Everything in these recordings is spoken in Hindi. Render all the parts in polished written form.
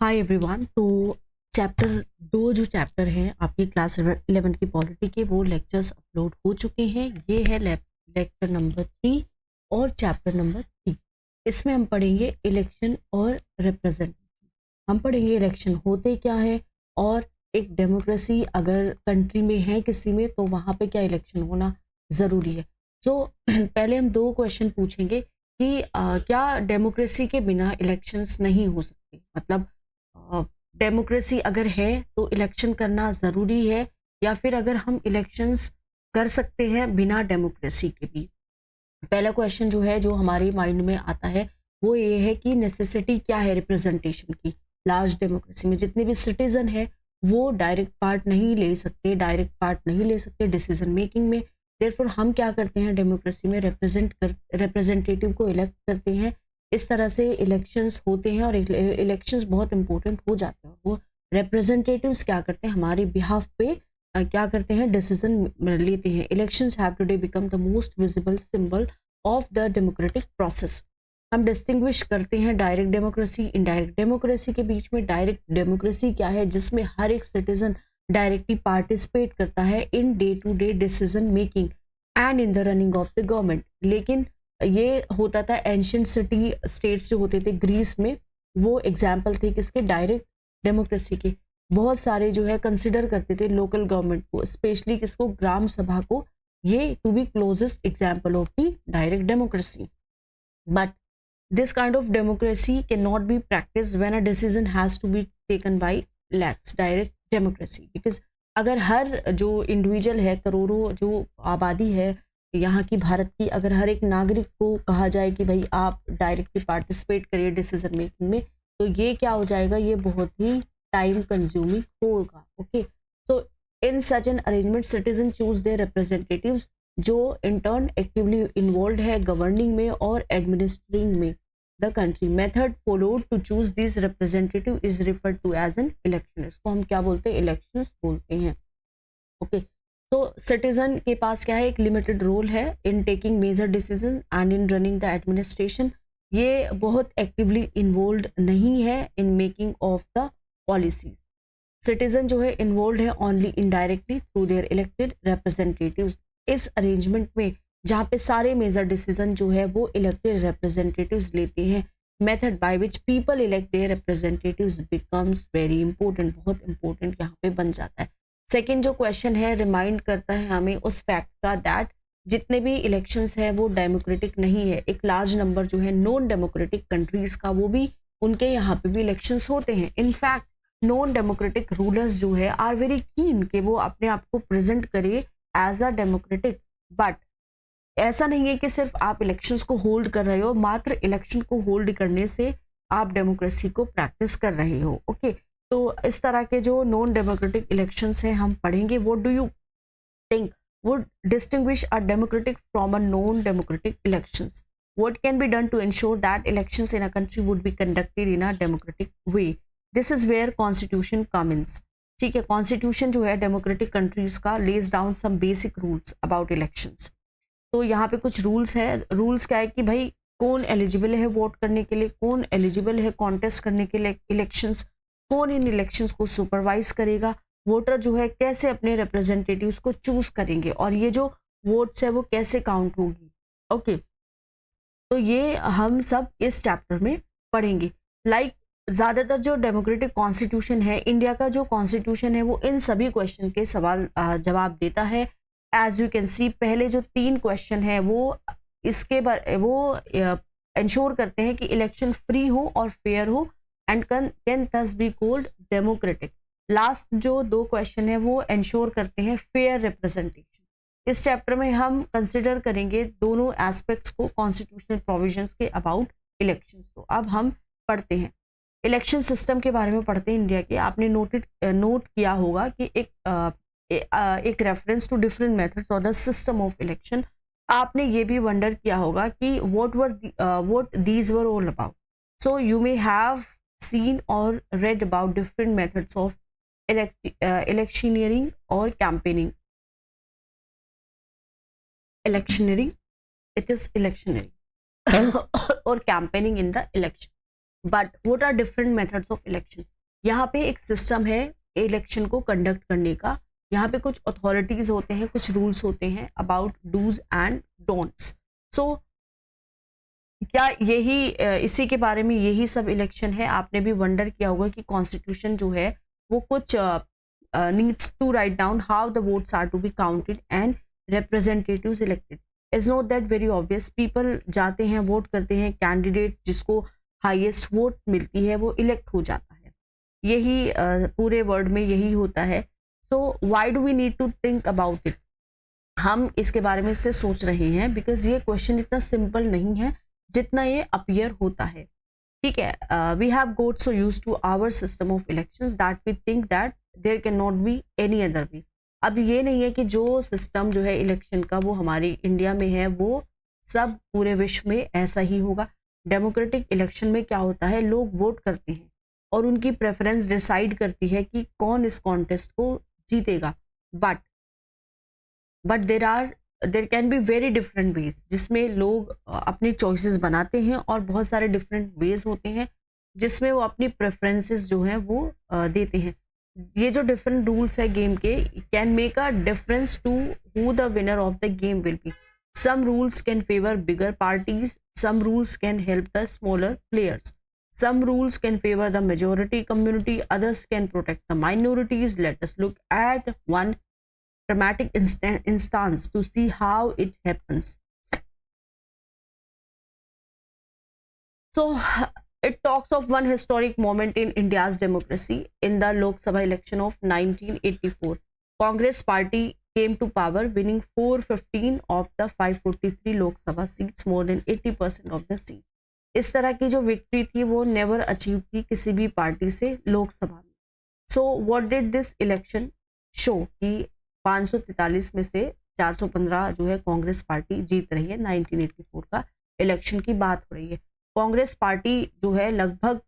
Hi everyone. तो चैप्टर 2 जो चैप्टर हैं आपकी क्लास 11 की पॉलिटी के, वो लेक्चर्स अपलोड हो चुके हैं। ये है लेक्चर नंबर 3 और चैप्टर नंबर 3। इसमें हम पढ़ेंगे इलेक्शन और रिप्रेजेंटेशन। हम पढ़ेंगे इलेक्शन होते क्या है, और एक डेमोक्रेसी अगर कंट्री में है किसी में, तो वहाँ पे क्या इलेक्शन होना ज़रूरी है। सो पहले हम 2 क्वेश्चन पूछेंगे कि क्या डेमोक्रेसी के बिना इलेक्शंस नहीं हो सकते। मतलब डेमोक्रेसी अगर है तो इलेक्शन करना ज़रूरी है, या फिर अगर हम इलेक्शंस कर सकते हैं बिना डेमोक्रेसी के भी। पहला क्वेश्चन जो है, जो हमारे माइंड में आता है, वो ये है कि नेसेसिटी क्या है रिप्रेजेंटेशन की। लार्ज डेमोक्रेसी में जितने भी सिटीजन है वो डायरेक्ट पार्ट नहीं ले सकते, डिसीजन मेकिंग में। देयरफॉर हम क्या करते हैं, डेमोक्रेसी में रिप्रेजेंटेटिव को इलेक्ट करते हैं। इस तरह से इलेक्शंस होते हैं और इलेक्शंस बहुत इंपॉर्टेंट हो जाते हैं। वो रिप्रेजेंटेटिव्स क्या करते हैं, हमारे बिहाफ पे क्या करते हैं, डिसीजन लेते हैं। Elections have today become the most visible symbol of the democratic process. हम डिस्टिंग्विश करते हैं डायरेक्ट डेमोक्रेसी, इनडायरेक्ट डेमोक्रेसी के बीच में। डायरेक्ट डेमोक्रेसी क्या है, जिसमें हर एक सिटीजन डायरेक्टली पार्टिसिपेट करता है in day to day decision making and in the running of the government. लेकिन ये होता था एंशियंट सिटी स्टेट्स जो होते थे ग्रीस में, वो एग्जाम्पल थे किसके, डायरेक्ट डेमोक्रेसी के। बहुत सारे जो है कंसिडर करते थे लोकल गवर्नमेंट को, स्पेशली किसको, ग्राम सभा को, ये to be closest example of the direct democracy. But this kind of democracy cannot be practiced when a decision has to be taken by lax direct democracy, because अगर हर जो इंडिविजुअल है, करोड़ों जो आबादी है यहाँ की भारत की, अगर हर एक नागरिक को कहा जाए कि भाई आप डायरेक्टली पार्टिसिपेट करिए डिसीजन मेकिंग में, तो ये क्या हो जाएगा, ये बहुत ही टाइम कंज्यूमिंग होगा। Okay, so in such an arrangement citizen choose their representatives, जो इंटर्न एक्टिवली इन्वॉल्व है गवर्निंग में और एडमिनिस्ट्रिंग में the country. Method followed to choose this representative is referred to as an election. इसको हम क्या बोलते हैं, इलेक्शंस बोलते हैं। ओके, तो सिटीजन के पास क्या है, एक लिमिटेड रोल है in taking major decision and in running the administration. ये बहुत एक्टिवली इन्वॉल्व नहीं है in making of the policies. Citizen जो है इन्वॉल्व है only indirectly through their elected representatives. इस अरेंजमेंट में जहाँ पे सारे मेजर डिसीजन जो है वो इलेक्टेड रिप्रेजेंटेटिव्स लेते हैं, method by which people elect their representatives becomes very important, बहुत इंपॉर्टेंट यहाँ पे बन जाता है। सेकेंड जो क्वेश्चन है, रिमाइंड करता है हमें उस फैक्ट का दैट जितने भी इलेक्शंस है वो डेमोक्रेटिक नहीं है। एक लार्ज नंबर जो है नॉन डेमोक्रेटिक कंट्रीज का, वो भी उनके यहाँ पे भी इलेक्शंस होते हैं। इनफैक्ट नॉन डेमोक्रेटिक रूलर्स जो है आर वेरी कीन कि वो अपने आप को प्रेजेंट करे एज अ डेमोक्रेटिक। बट ऐसा नहीं है कि सिर्फ आप इलेक्शंस को होल्ड कर रहे हो, मात्र इलेक्शन को होल्ड करने से आप डेमोक्रेसी को प्रैक्टिस कर रहे हो। ओके, तो इस तरह के जो नॉन डेमोक्रेटिक इलेक्शंस हैं हम पढ़ेंगे। What do you think would distinguish a democratic from a non-democratic elections? What can be done to ensure that elections in a country would be conducted in a democratic way? This is where constitution comes in. ठीक है, कॉन्स्टिट्यूशन जो है डेमोक्रेटिक कंट्रीज का lays down some basic rules about elections. तो यहाँ पे कुछ रूल्स है। रूल्स क्या है कि भाई कौन एलिजिबल है वोट करने के लिए, कौन एलिजिबल है कॉन्टेस्ट करने के लिए इलेक्शंस, कौन इन इलेक्शंस को सुपरवाइज करेगा, वोटर जो है कैसे अपने रिप्रेजेंटेटिव्स को चूज करेंगे, और ये जो वोट्स है वो कैसे काउंट होगी। ओके, तो ये हम सब इस चैप्टर में पढ़ेंगे। लाइक ज़्यादातर जो डेमोक्रेटिक कॉन्स्टिट्यूशन है, इंडिया का जो कॉन्स्टिट्यूशन है, वो इन सभी क्वेश्चन के सवाल जवाब देता है। एज यू कैन सी, पहले जो 3 क्वेश्चन है वो वो इंश्योर करते हैं कि इलेक्शन फ्री हो और फेयर हो and can thus be called democratic. Last जो 2 क्वेश्चन है वो इंश्योर करते हैं फेयर रिप्रेजेंटेशन। इस चैप्टर में हम कंसिडर करेंगे दोनों एस्पेक्ट्स को कॉन्स्टिट्यूशनल प्रोविजंस के अबाउट इलेक्शंस। तो अब हम पढ़ते हैं इलेक्शन सिस्टम के बारे में, पढ़ते हैं इंडिया के। आपने नोट किया होगा कि एक रेफरेंस टू डिफरेंट मेथड्स और द सिस्टम ऑफ इलेक्शन। आपने ये भी वंडर किया होगा कि what these were all about. So you may have seen or read about different methods of electioneering or campaigning. Electioneering, it is electioneering or campaigning in the election. But what are different methods of election? यहाँ पे एक सिस्टम है इलेक्शन को कंडक्ट करने का। यहाँ पे कुछ अथॉरिटीज होते हैं, कुछ रूल्स होते हैं अबाउट डूज एंड डोंट्स। सो क्या यही इसी के बारे में यही सब इलेक्शन है? आपने भी वंडर किया होगा कि कॉन्स्टिट्यूशन जो है वो कुछ needs to write down how the votes are to be counted and representatives elected. Is not that very obvious? People जाते हैं, वोट करते हैं, कैंडिडेट जिसको हाईएस्ट वोट मिलती है वो इलेक्ट हो जाता है। यही पूरे वर्ल्ड में यही होता है। So why do we need to think about it? हम इसके बारे में इससे सोच रहे हैं बिकॉज ये क्वेश्चन इतना सिंपल नहीं है जितना ये अपीयर होता है। ठीक है, we have got so used to our system of elections that we think that there can not be any other way. अब ये नहीं है कि जो सिस्टम जो है इलेक्शन का वो हमारी इंडिया में है वो सब पूरे विश्व में ऐसा ही होगा। डेमोक्रेटिक इलेक्शन में क्या होता है, लोग वोट करते हैं और उनकी प्रेफरेंस डिसाइड करती है कि कौन इस कॉन्टेस्ट को जीतेगा। But there can be very different ways जिसमें लोग अपनी चॉइसेस बनाते हैं और बहुत सारे डिफरेंट वेज होते हैं जिसमें वो अपनी प्रेफरेंसेस जो हैं वो देते हैं। ये जो डिफरेंट रूल्स है गेम के can make a difference to who the winner of the game will be. Some rules can favour bigger parties, some rules can help the smaller players, some rules can favor the majority community, others can protect the minorities. Let us look at one dramatic instance to see how it happens. So it talks of one historic moment in India's democracy. In the Lok Sabha election of 1984, Congress party came to power, winning 415 of the 543 Lok Sabha seats, more than 80% of the seats. इस तरह की जो विक्ट्री थी वो नेवर अचीव की किसी भी पार्टी से लोकसभा में। So what did this election show कि 543 में से 415 जो है कांग्रेस पार्टी जीत रही है। 1984 का इलेक्शन की बात हो रही है। कांग्रेस पार्टी जो है लगभग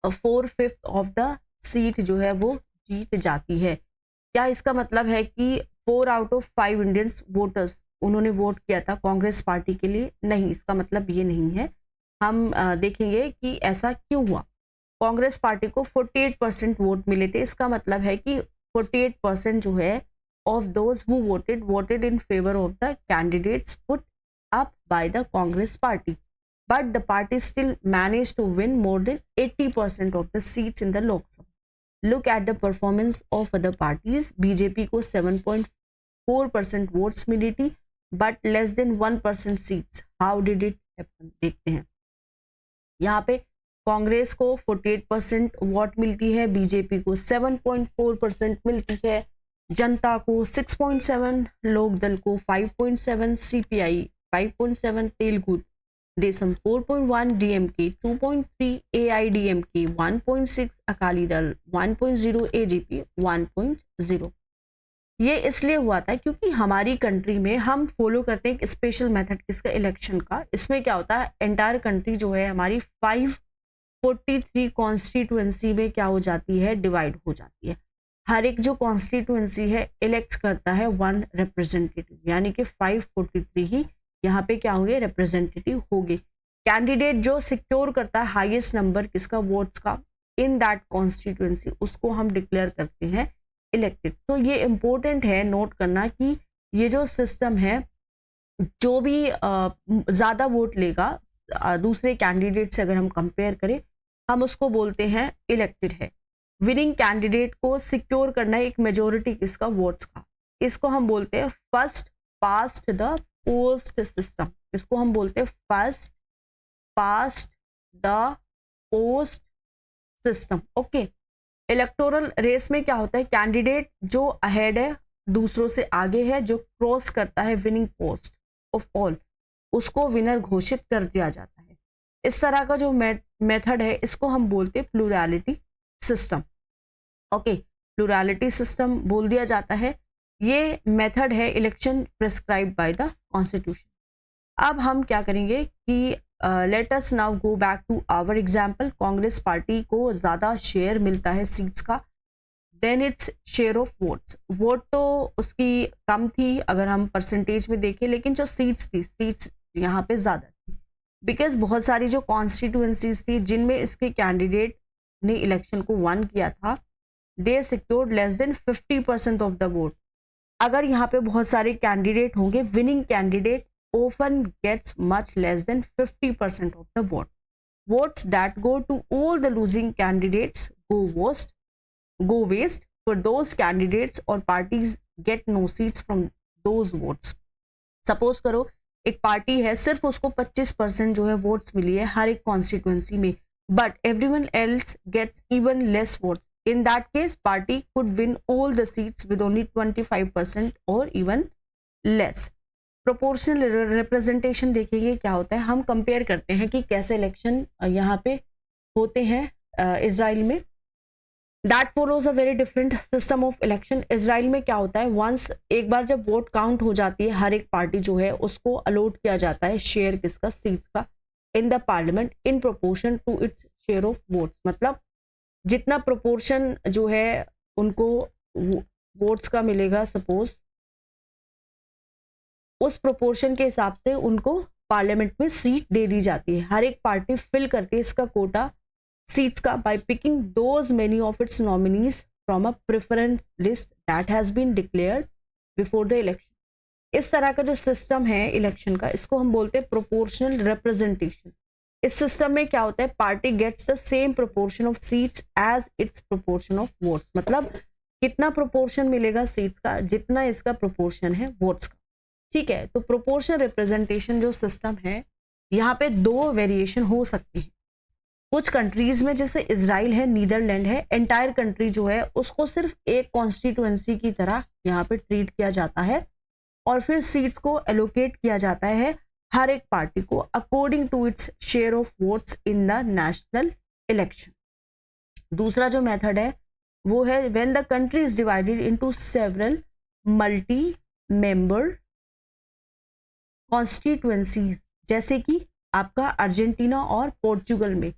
4/5 ऑफ द सीट जो है वो जीत जाती है। क्या इसका मतलब है कि 4 आउट ऑफ 5 इंडियंस वोटर्स उन्होंने वोट किया था कांग्रेस पार्टी के लिए? नहीं, इसका मतलब ये नहीं है। हम देखेंगे कि ऐसा क्यों हुआ। कांग्रेस पार्टी को 48% वोट मिले थे। इसका मतलब है कि 48% जो है of those who voted in favour of the candidates put up by the Congress party, but the party still manage to win more than 80% of the seats in the Lok Sabha. Look at the performance of other parties. BJP को 7.4% वोट्स मिली थी but less than 1% seats. How did it happen? देखते हैं। यहाँ पे कांग्रेस को 48% वोट मिलती है, बीजेपी को 7.4% मिलती है, जनता को 6.7, लोक दल को 5.7, CPI 5.7, Telugu Desam 4.1, DMK 2.3, AIADMK 1.6, Akali Dal 1.0, AGP 1.0। ये इसलिए हुआ था क्योंकि हमारी कंट्री में हम फॉलो करते हैं एक स्पेशल मेथड किसका, इलेक्शन का। इसमें क्या होता है, एंटायर कंट्री जो है हमारी 543 कॉन्स्टिट्यूएंसी में क्या हो जाती है, डिवाइड हो जाती है। हर एक जो कॉन्स्टिट्यूएंसी है इलेक्ट करता है 1 रिप्रेजेंटेटिव, यानी कि 543 ही यहाँ पे क्या होंगे, रिप्रेजेंटेटिव होंगे। कैंडिडेट जो सिक्योर करता है हाईएस्ट नंबर किसका, वोट्स का इन दैट कॉन्स्टिट्यूएंसी, उसको हम डिक्लेयर करते हैं इलेक्टेड। तो ये इंपॉर्टेंट है नोट करना कि ये जो सिस्टम है, जो भी ज़्यादा वोट लेगा दूसरे कैंडिडेट से अगर हम कंपेयर करें, हम उसको बोलते हैं इलेक्टेड है। विनिंग कैंडिडेट को सिक्योर करना है एक मेजोरिटी किसका, वोट्स का। इसको हम बोलते हैं first past the post system. इसको हम बोलते हैं first past the post system. Okay, electoral race में क्या होता है, कैंडिडेट जो अहेड है, दूसरों से आगे है, जो क्रॉस करता है विनिंग पोस्ट ऑफ ऑल, उसको विनर घोषित कर दिया जाता है। इस तरह का जो मेथड है इसको हम बोलते हैं plurality system. Okay, plurality system बोल दिया जाता है। ये मेथड है election prescribed by the constitution. अब हम क्या करेंगे कि let us now go back to our example. Congress party को ज़्यादा शेयर मिलता है सीट्स का than its share of votes. Vote तो उसकी कम थी अगर हम परसेंटेज में देखें, लेकिन जो सीट्स थी, सीट्स यहाँ पे ज़्यादा थी। बिकॉज बहुत सारी जो कॉन्स्टिट्यूएंसीज थी जिनमें इसके कैंडिडेट ने इलेक्शन को वन किया था, they secured less than 50% of the vote. अगर यहाँ पे बहुत सारे कैंडिडेट होंगे, winning candidate often gets much less than 50% of the vote. Votes that go to all the losing candidates go waste for those candidates or parties get no seats from those votes. Suppose करो एक पार्टी है, सिर्फ उसको 25% जो है वोट्स मिली है हर एक कॉन्स्टिट्यूएंसी में, but everyone else gets even less votes. In that case, party could win all the seats with only 25% or even less. Proportional representation देखेंगे क्या होता है, हम कंपेयर करते हैं कि कैसे इलेक्शन यहाँ पे होते हैं इजराइल में. That follows a very different system of election. Israel में क्या होता है, वंस एक बार जब वोट काउंट हो जाती है, हर एक पार्टी जो है उसको अलॉट किया जाता है शेयर किसका, सीट्स का in the parliament in proportion to its share of votes. मतलब जितना प्रोपोर्शन जो है उनको वोट्स का मिलेगा, सपोज उस प्रोपोर्शन के हिसाब से उनको पार्लियामेंट में सीट दे दी जाती है. हर एक पार्टी फिल करती है इसका कोटा सीट्स का by picking those many of its nominees from a preference list that has been declared before the election. इस तरह का जो सिस्टम है इलेक्शन का, इसको हम बोलते हैं प्रोपोर्शनल रिप्रेजेंटेशन. इस सिस्टम में क्या होता है, party gets the same proportion of seats as its proportion of votes. मतलब कितना प्रोपोर्शन मिलेगा सीट्स का, जितना इसका प्रोपोर्शन है वोट्स का. ठीक है, तो प्रोपोर्शनल रिप्रेजेंटेशन जो सिस्टम है, यहाँ पे दो वेरिएशन हो सकते हैं. कुछ कंट्रीज में जैसे इजराइल है, नीदरलैंड है, एंटायर कंट्री जो है उसको सिर्फ एक कॉन्स्टिट्यूएंसी की तरह यहाँ पे ट्रीट किया जाता है और फिर सीट्स को एलोकेट किया जाता है हर एक पार्टी को according to its share of votes in the national election. दूसरा जो मेथड है वो है when the country is divided into several multi member constituencies. जैसे कि आपका अर्जेंटीना और पोर्चुगल में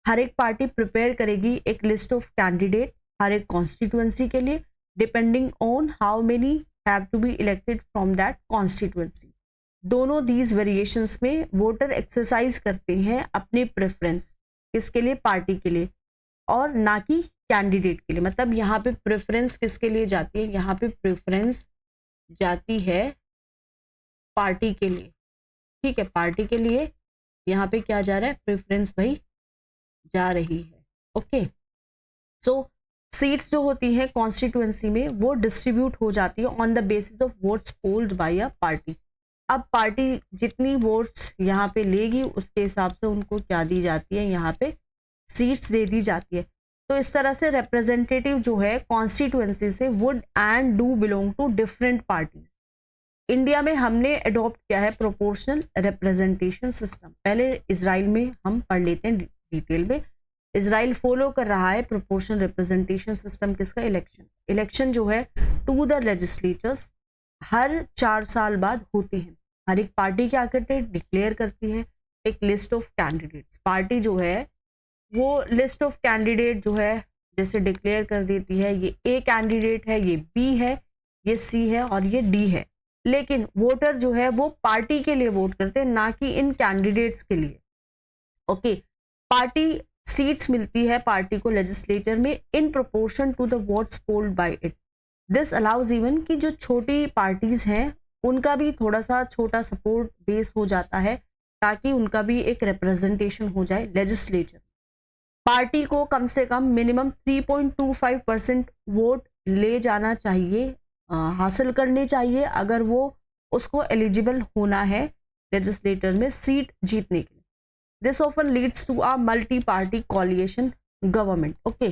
हर एक पार्टी प्रिपेयर करेगी एक लिस्ट ऑफ कैंडिडेट हर एक कॉन्स्टिट्यूएंसी के लिए, depending on how many have to be elected from that constituency. दोनों दीज वेरिएशंस में वोटर एक्सरसाइज करते हैं अपने प्रेफरेंस किसके लिए, पार्टी के लिए, और ना कि कैंडिडेट के लिए. मतलब यहाँ पे प्रेफरेंस किसके लिए जाती है, यहाँ पे प्रेफरेंस जाती है पार्टी के लिए. ठीक है, पार्टी के लिए यहाँ पे क्या जा रहा है, प्रेफरेंस भाई जा रही है. ओके, सो सीट्स जो होती हैं कॉन्स्टिट्यूएंसी में वो डिस्ट्रीब्यूट हो जाती है on the basis of votes polled by a party. अब पार्टी जितनी वोट्स यहाँ पे लेगी उसके हिसाब से उनको क्या दी जाती है, यहाँ पे सीट्स दे दी जाती है. तो इस तरह से रिप्रेजेंटेटिव जो है कॉन्स्टिट्यूएंसी से would end do belong to different parties. India में हमने अडॉप्ट किया है प्रोपोर्शनल रिप्रेजेंटेशन सिस्टम. पहले इजराइल में हम पढ़ लेते हैं डिटेल में. इजराइल फॉलो कर रहा है प्रोपोर्शनल रिप्रेजेंटेशन सिस्टम किसका, इलेक्शन जो है टू द लेजिस्लेचर्स हर 4 साल बाद होते हैं. हर एक पार्टी क्या करते हैं, डिक्लेयर करती है एक लिस्ट ऑफ कैंडिडेट्स. पार्टी जो है वो लिस्ट ऑफ कैंडिडेट जो है जैसे डिक्लेयर कर देती है, ये ए कैंडिडेट है, ये बी है, ये सी है और ये डी है. लेकिन वोटर जो है वो पार्टी के लिए वोट करते हैं, ना कि इन कैंडिडेट्स के लिए. ओके, पार्टी सीट्स मिलती है पार्टी को लेजिस्लेचर में in proportion to the votes polled by it. This allows even कि जो छोटी पार्टीज हैं उनका भी थोड़ा सा छोटा सपोर्ट बेस हो जाता है ताकि उनका भी एक रिप्रेजेंटेशन हो जाए लेजिस्लेचर. पार्टी को कम से कम मिनिमम 3.25% वोट ले जाना चाहिए, हासिल करनी चाहिए अगर वो उसको एलिजिबल होना है लेजिस्लेटर में सीट जीतने के लिए. This often leads to a multi party coalition government. Okay,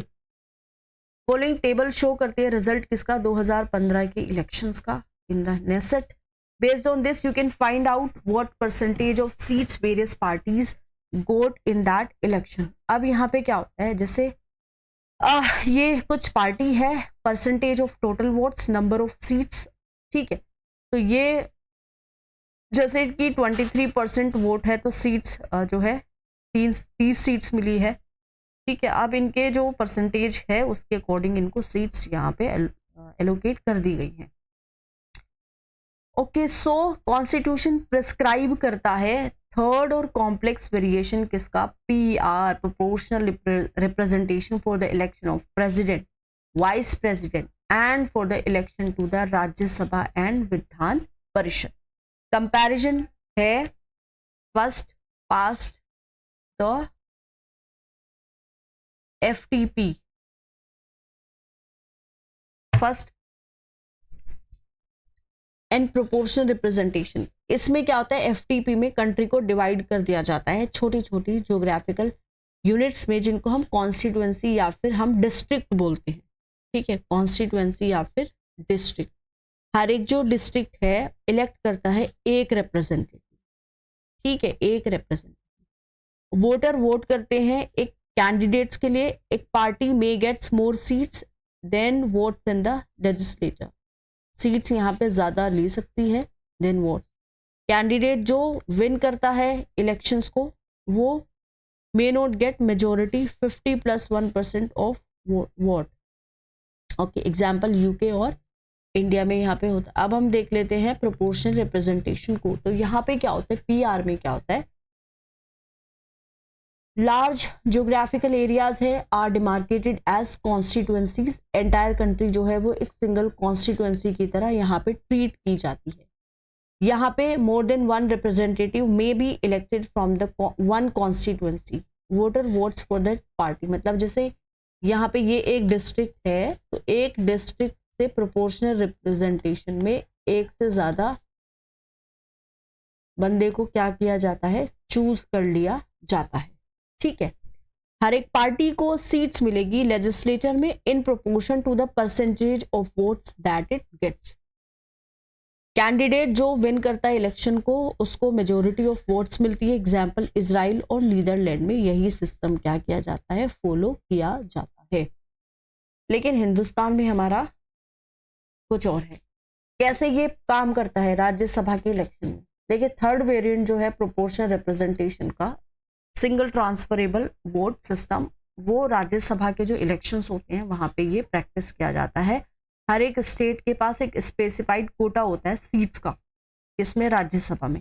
following table show करते हैं रिजल्ट किसका, 2015 के इलेक्शंस का in the Knesset. Based on this you can find out what percentage of seats various parties got in that election. अब यहाँ पे क्या होता है, जैसे ये कुछ पार्टी है, percentage of total votes, number of seats. ठीक है, तो ये जैसे कि 23% वोट है तो सीट्स जो है 30 सीट्स मिली है. ठीक है, अब इनके जो परसेंटेज है उसके अकॉर्डिंग इनको सीट्स यहाँ पे एलोकेट कर दी गई हैं. ओके, सो कॉन्स्टिट्यूशन प्रिस्क्राइब करता है थर्ड और कॉम्प्लेक्स वेरिएशन किसका, PR proportional representation for the election of president, vice president and for the election to the Rajya Sabha and Vidhan Parishad. Comparison है first past the FTP, first and proportional representation. इसमें क्या होता है, FTP में कंट्री को डिवाइड कर दिया जाता है छोटी छोटी ज्योग्राफिकल यूनिट्स में, जिनको हम कॉन्स्टिट्यूएंसी या फिर हम डिस्ट्रिक्ट बोलते हैं। ठीक है, कॉन्स्टिट्यूएंसी या फिर डिस्ट्रिक्ट। हर एक जो डिस्ट्रिक्ट है इलेक्ट करता है एक रिप्रेजेंटेटिव। ठीक है, एक रिप्रेजेंटेटिव। वोटर वोट करते हैं एक कैंडिडेट्स के लिए। एक party may gets more seats than votes in the legislature, seats यहाँ पे ज्यादा ले सकती है देन वोट्स। कैंडिडेट जो विन करता है इलेक्शंस को, वो may not get majority 50+1% of vote. Okay, example UK और इंडिया में यहाँ पे होता है। अब हम देख लेते हैं प्रोपोर्शनल रिप्रेजेंटेशन को। तो यहाँ पे क्या होता है, PR में क्या होता है, लार्ज ज्योग्राफिकल एरियाज है are demarcated as constituencies. Entire country जो है वो एक सिंगल कॉन्स्टिट्यूएंसी की तरह यहाँ पे ट्रीट की जाती है। यहाँ पे more than one representative may be elected from the one constituency, voter votes for that party. मतलब जैसे यहाँ पे ये एक डिस्ट्रिक्ट है, तो एक डिस्ट्रिक्ट से प्रोपोर्शनल रिप्रेजेंटेशन में एक से ज्यादा बंदे को क्या किया जाता है, चूज कर लिया जाता है। ठीक है, हर एक पार्टी को सीट्स मिलेगी लेजिस्लेचर में in proportion to the percentage of votes that it gets. Candidate जो विन करता है इलेक्शन को, उसको मेजोरिटी ऑफ वोट्स मिलती है। एग्जाम्पल इजराइल और नीदरलैंड में यही सिस्टम क्या किया जाता है, फॉलो किया जाता है। लेकिन हिंदुस्तान में हमारा कुछ और है। कैसे ये काम करता है राज्यसभा के इलेक्शन में, देखिए थर्ड वेरिएंट जो है प्रोपोर्शनल रिप्रेजेंटेशन का, सिंगल ट्रांसफरेबल वोट सिस्टम, वो राज्यसभा के जो इलेक्शंस होते हैं वहां पे ये प्रैक्टिस किया जाता है। हर एक स्टेट के पास एक स्पेसिफाइड कोटा होता है सीट्स का, इसमें राज्यसभा में,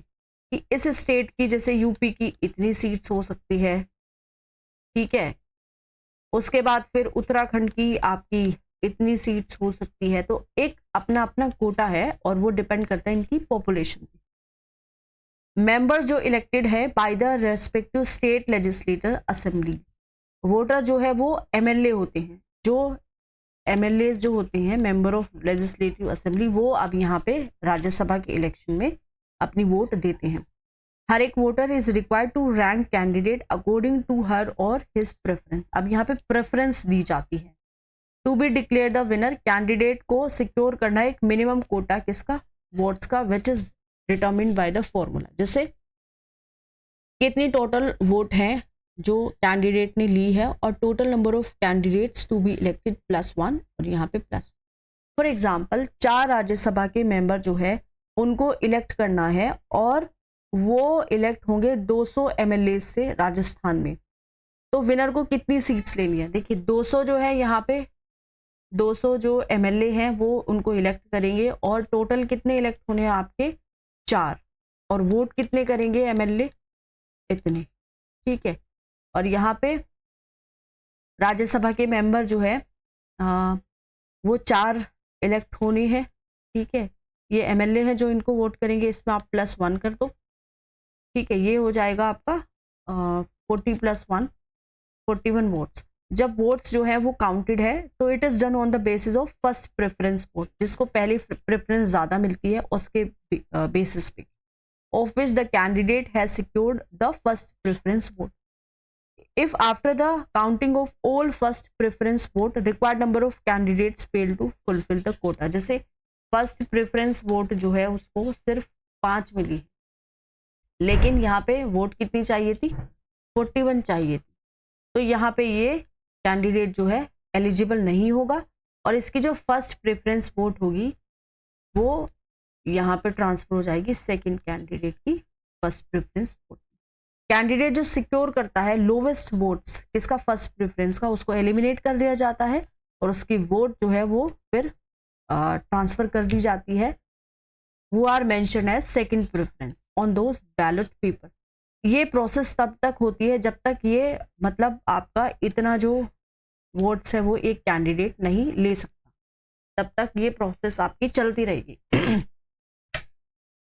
कि इस स्टेट की जैसे यूपी की इतनी सीट्स हो सकती है। ठीक है, उसके बाद फिर उत्तराखंड की आपकी इतनी सीट्स हो सकती है। तो एक अपना अपना कोटा है और वो डिपेंड करता है इनकी पॉपुलेशन पे। मेंबर्स जो इलेक्टेड है by the respective state legislator assemblies, voter जो है वो MLA होते हैं। जो MLAs जो होते हैं मेंबर ऑफ लेजिस्लेटिव असेंबली, वो अब यहाँ पे राज्यसभा के इलेक्शन में अपनी वोट देते हैं। हर एक voter is required to rank candidate according to her और हिज प्रेफरेंस। अब यहाँ पे प्रेफरेंस दी जाती है। To be declare the winner, candidate को सिक्योर करना है एक मिनिमम कोटा किसका, वोट्स का, which is determined by the formula. जैसे कितनी टोटल वोट हैं जो कैंडिडेट ने ली है, और total number of candidates to be elected +1, और यहाँ पे +1। फॉर एग्जाम्पल 4 राज्यसभा के मेंबर जो है उनको इलेक्ट करना है, और वो इलेक्ट होंगे 200 MLA से राजस्थान में। तो विनर को कितनी सीट्स लेनी है, देखिए 200 जो है यहाँ पे 200 जो MLA हैं वो उनको इलेक्ट करेंगे, और टोटल कितने इलेक्ट होने हैं आपके 4, और वोट कितने करेंगे MLA, इतने। ठीक है, और यहाँ पे राज्यसभा के मेंबर जो है वो 4 इलेक्ट होने हैं। ठीक है, ये MLA हैं जो इनको वोट करेंगे, इसमें आप +1 कर दो। ठीक है, ये हो जाएगा आपका 40 + 1 41 वोट्स। जब वोट्स जो है वो काउंटेड है तो it is done on the basis of first preference vote, जिसको पहली प्रेफरेंस ज्यादा मिलती है उसके बेसिस पे, of which the candidate has secured the first preference vote. If after the counting of all first preference vote, required number of candidates fail to fulfill the quota, जैसे फर्स्ट प्रेफरेंस वोट जो है उसको सिर्फ 5 मिली है, लेकिन यहाँ पे वोट कितनी चाहिए थी, 41 चाहिए थी। तो यहाँ पे ये कैंडिडेट जो है एलिजिबल नहीं होगा, और इसकी जो फर्स्ट प्रेफरेंस वोट होगी वो यहाँ पे ट्रांसफर हो जाएगी सेकंड कैंडिडेट की फर्स्ट प्रेफरेंस वोट। कैंडिडेट जो सिक्योर करता है लोवेस्ट वोट्स किसका, फर्स्ट प्रेफरेंस का, उसको एलिमिनेट कर दिया जाता है, और उसकी वोट जो है वो फिर ट्रांसफर कर दी जाती है। वो are mention as second preference on those ballot paper. ये प्रोसेस तब तक होती है जब तक ये मतलब आपका इतना जो वोट्स है वो एक कैंडिडेट नहीं ले सकता, तब तक ये प्रोसेस आपकी चलती रहेगी।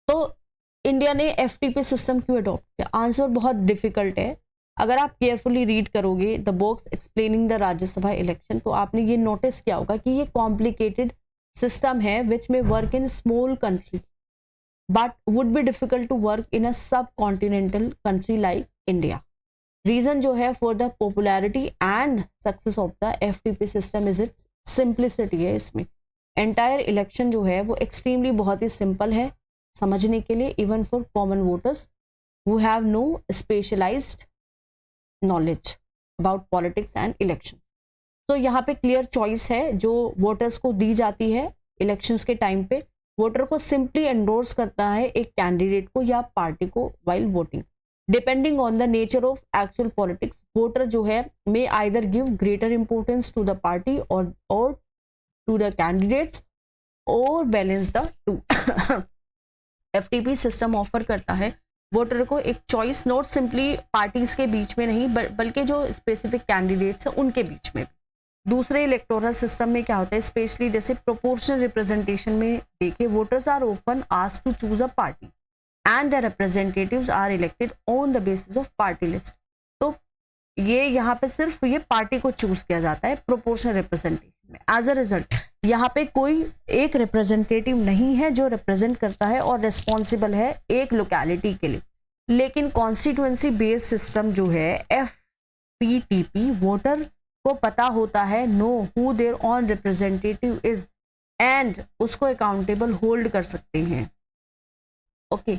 तो इंडिया ने एफटीपी सिस्टम क्यों अडॉप्ट किया? आंसर बहुत डिफिकल्ट है। अगर आप केयरफुली रीड करोगे the books explaining the Rajya Sabha election, तो आपने ये नोटिस किया होगा कि ये कॉम्प्लिकेटेड सिस्टम है विच में work in small country but would be difficult to work in a subcontinental country like India. Reason जो है for the popularity and success of the FTP system is its simplicity है इसमें। entire election जो है वो extremely बहुत ही simple है समझने के लिए, even for common voters who have no specialized knowledge about politics and election. तो यहाँ पे clear choice है जो voters को दी जाती है elections के टाइम पे। वोटर को सिंपली एंडोर्स करता है एक कैंडिडेट को या पार्टी को while voting. Depending on the nature of actual politics, voter जो है may either give greater importance to the party और टू द कैंडिडेट्स और balance the two. FTP system offer करता है वोटर को एक चॉइस, नॉट सिंपली पार्टीज के बीच में नहीं बल्कि जो स्पेसिफिक कैंडिडेट्स हैं उनके बीच में भी। दूसरे इलेक्टोरल सिस्टम में क्या होता है, स्पेशली जैसे प्रोपोर्शनल रिप्रेजेंटेशन में देखिए, voters are often asked to choose a party and the representatives are elected on the basis of party list. तो ये यहाँ पे सिर्फ ये पार्टी को चूज किया जाता है प्रोपोर्शनल रिप्रेजेंटेशन में। एज अ रिजल्ट यहाँ पे कोई एक रिप्रेजेंटेटिव नहीं है जो रिप्रेजेंट करता है और रिस्पॉन्सिबल है एक लोकेलिटी के लिए। लेकिन कॉन्स्टिट्यूएंसी बेस्ड सिस्टम जो है FPTP, वोटर को पता होता है know who their own representative is and उसको अकाउंटेबल होल्ड कर सकते हैं। ओके,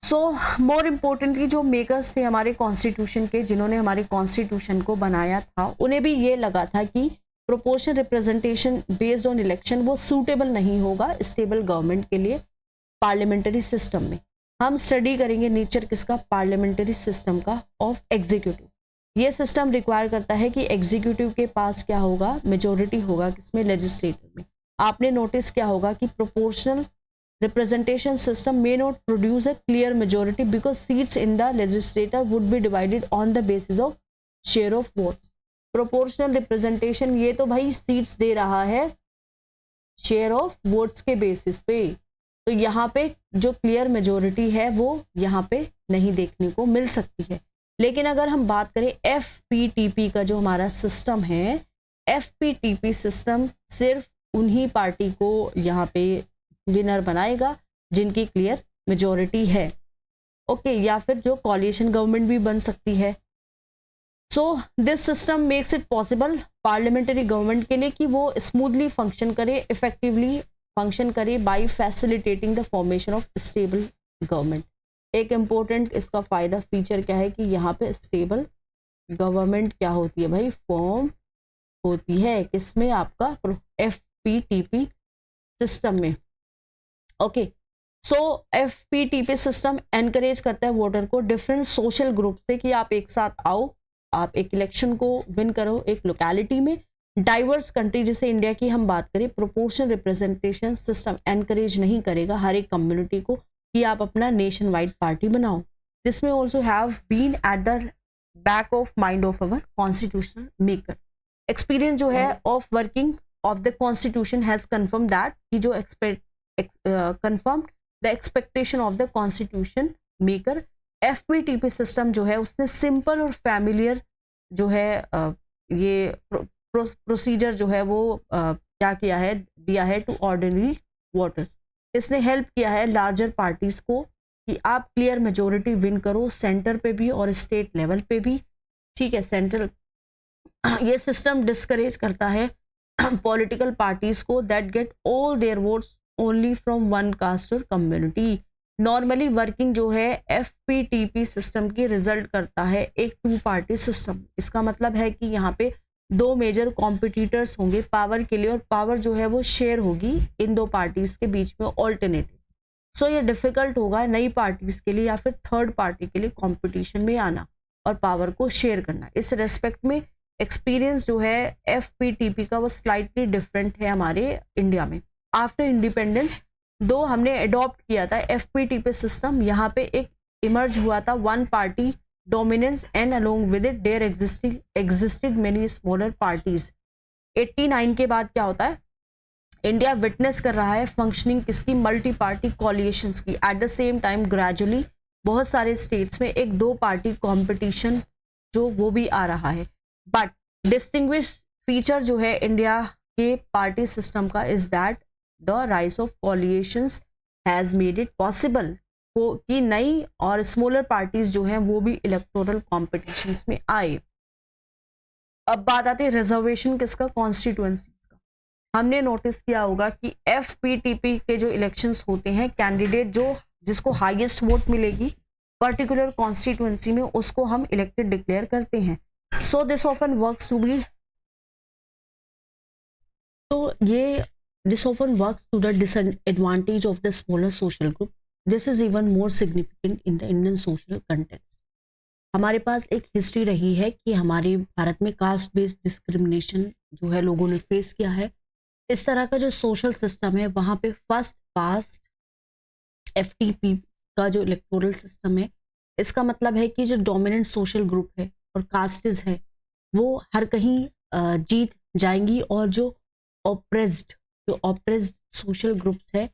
सो मोर इम्पोर्टेंटली जो मेकर्स थे हमारे कॉन्स्टिट्यूशन के, जिन्होंने हमारे कॉन्स्टिट्यूशन को बनाया था, उन्हें भी ये लगा था कि proportional representation based on election वो सूटेबल नहीं होगा स्टेबल गवर्नमेंट के लिए पार्लियामेंट्री सिस्टम में। हम स्टडी करेंगे नेचर किसका, पार्लियामेंट्री सिस्टम का ऑफ एग्जीक्यूटिव। ये सिस्टम रिक्वायर करता है कि एग्जीक्यूटिव के पास क्या होगा, मेजोरिटी होगा किसमें, लेजिस्लेटर में। आपने नोटिस किया होगा कि proportional representation system may not produce a clear majority because seats in the legislator would be divided on the basis of share of votes. Proportional representation ये तो भाई सीट्स दे रहा है शेयर ऑफ वोट्स के बेसिस पे, तो यहाँ पे जो क्लियर मेजोरिटी है वो यहाँ पे नहीं देखने को मिल सकती है। लेकिन अगर हम बात करें FPTP का जो हमारा सिस्टम है, FPTP सिस्टम सिर्फ उन्हीं पार्टी को यहाँ पे विनर बनाएगा जिनकी क्लियर मेजोरिटी है। ओके, या फिर जो कॉलिशन गवर्नमेंट भी बन सकती है। So this system makes it possible parliamentary government के लिए कि वो स्मूथली फंक्शन करे, इफेक्टिवली फंक्शन करे by facilitating the formation of stable government. एक इम्पोर्टेंट इसका फायदा फीचर क्या है कि यहाँ पे स्टेबल गवर्नमेंट क्या होती है भाई, फॉर्म होती है किसमें, आपका FPTP सिस्टम में। ओके, सो FPTP सिस्टम एनकरेज करता है वोटर को डिफरेंट सोशल ग्रुप से कि आप एक साथ आओ, आप एक इलेक्शन को विन करो एक लोकेलिटी में। डाइवर्स कंट्री जैसे इंडिया की हम बात करें, प्रोपोर्शनल रिप्रेजेंटेशन सिस्टम एनकरेज नहीं करेगा हर एक कम्युनिटी को कि आप अपना नेशन वाइड पार्टी बनाओ। दिस में also have been at the back of mind of our constitutional maker. Experience जो है of working of the constitution has confirm that कि जो confirm the expectation of the constitution maker. FPTP system जो है उसने सिंपल और फैमिलियर जो है ये प्रोसीजर जो है वो क्या किया है, दिया है टू ऑर्डिनरी वोटर्स। इसने हेल्प किया है लार्जर पार्टीज को कि आप क्लियर मेजोरिटी विन करो सेंटर पे भी और स्टेट लेवल पे भी। ठीक है, सेंट्रल ये सिस्टम डिस्करेज करता है पॉलिटिकल पार्टीज को that get all there votes only from one cast और कम्युनिटी। नॉर्मली वर्किंग जो है FPTP सिस्टम की रिजल्ट करता है एक 2 पार्टी सिस्टम। इसका मतलब है कि यहाँ पे 2 मेजर कॉम्पिटिटर्स होंगे पावर के लिए और पावर जो है वो शेयर होगी इन 2 पार्टीज के बीच में ऑल्टरनेटिव। सो ये डिफिकल्ट होगा नई पार्टीज के लिए या फिर थर्ड पार्टी के लिए कंपटीशन में आना और पावर को शेयर करना। इस रेस्पेक्ट में एक्सपीरियंस जो है FPTP का वो स्लाइटली डिफरेंट है हमारे इंडिया में। आफ्टर इंडिपेंडेंस हमने अडॉप्ट किया था FPTP सिस्टम, यहाँ पे एक इमर्ज हुआ था one party dominance and along with it there existed many smaller parties. 89 के बाद क्या होता है, इंडिया विटनेस कर रहा है फंक्शनिंग किसकी, मल्टी पार्टी कॉलिएशंस की। At the same time gradually बहुत सारे स्टेट्स में एक दो पार्टी कंपटीशन जो वो भी आ रहा है। बट डिस्टिंग्विश फीचर जो है इंडिया के पार्टी सिस्टम का is that the rise of coalitions has made it possible कि नई और स्मॉलर पार्टीज जो हैं वो भी इलेक्टोरल कॉम्पिटिशन्स में आए। अब बात आती है रिजर्वेशन किसका, कॉन्स्टिट्यूएंसीज का। हमने नोटिस किया होगा कि एफपीटीपी के जो इलेक्शंस होते हैं, कैंडिडेट जो जिसको हाईएस्ट वोट मिलेगी पर्टिकुलर कॉन्स्टिट्यूएंसी में उसको हम इलेक्टेड डिक्लेयर करते हैं। So this often works to be, तो ये this often works to the disadvantage of the smaller social group. This is even more significant in the Indian social context. हमारे पास एक हिस्ट्री रही है कि हमारे भारत में कास्ट बेस्ड डिस्क्रिमिनेशन जो है लोगों ने फेस किया है। इस तरह का जो सोशल सिस्टम है वहाँ पे फर्स्ट पास्ट एफटीपी का जो इलेक्टोरल सिस्टम है, इसका मतलब है कि जो डोमिनेंट सोशल ग्रुप है और कास्टेज है वो हर कहीं जीत जाएंगी और जो ऑप्रेस्ड सोशल ग्रुप्स है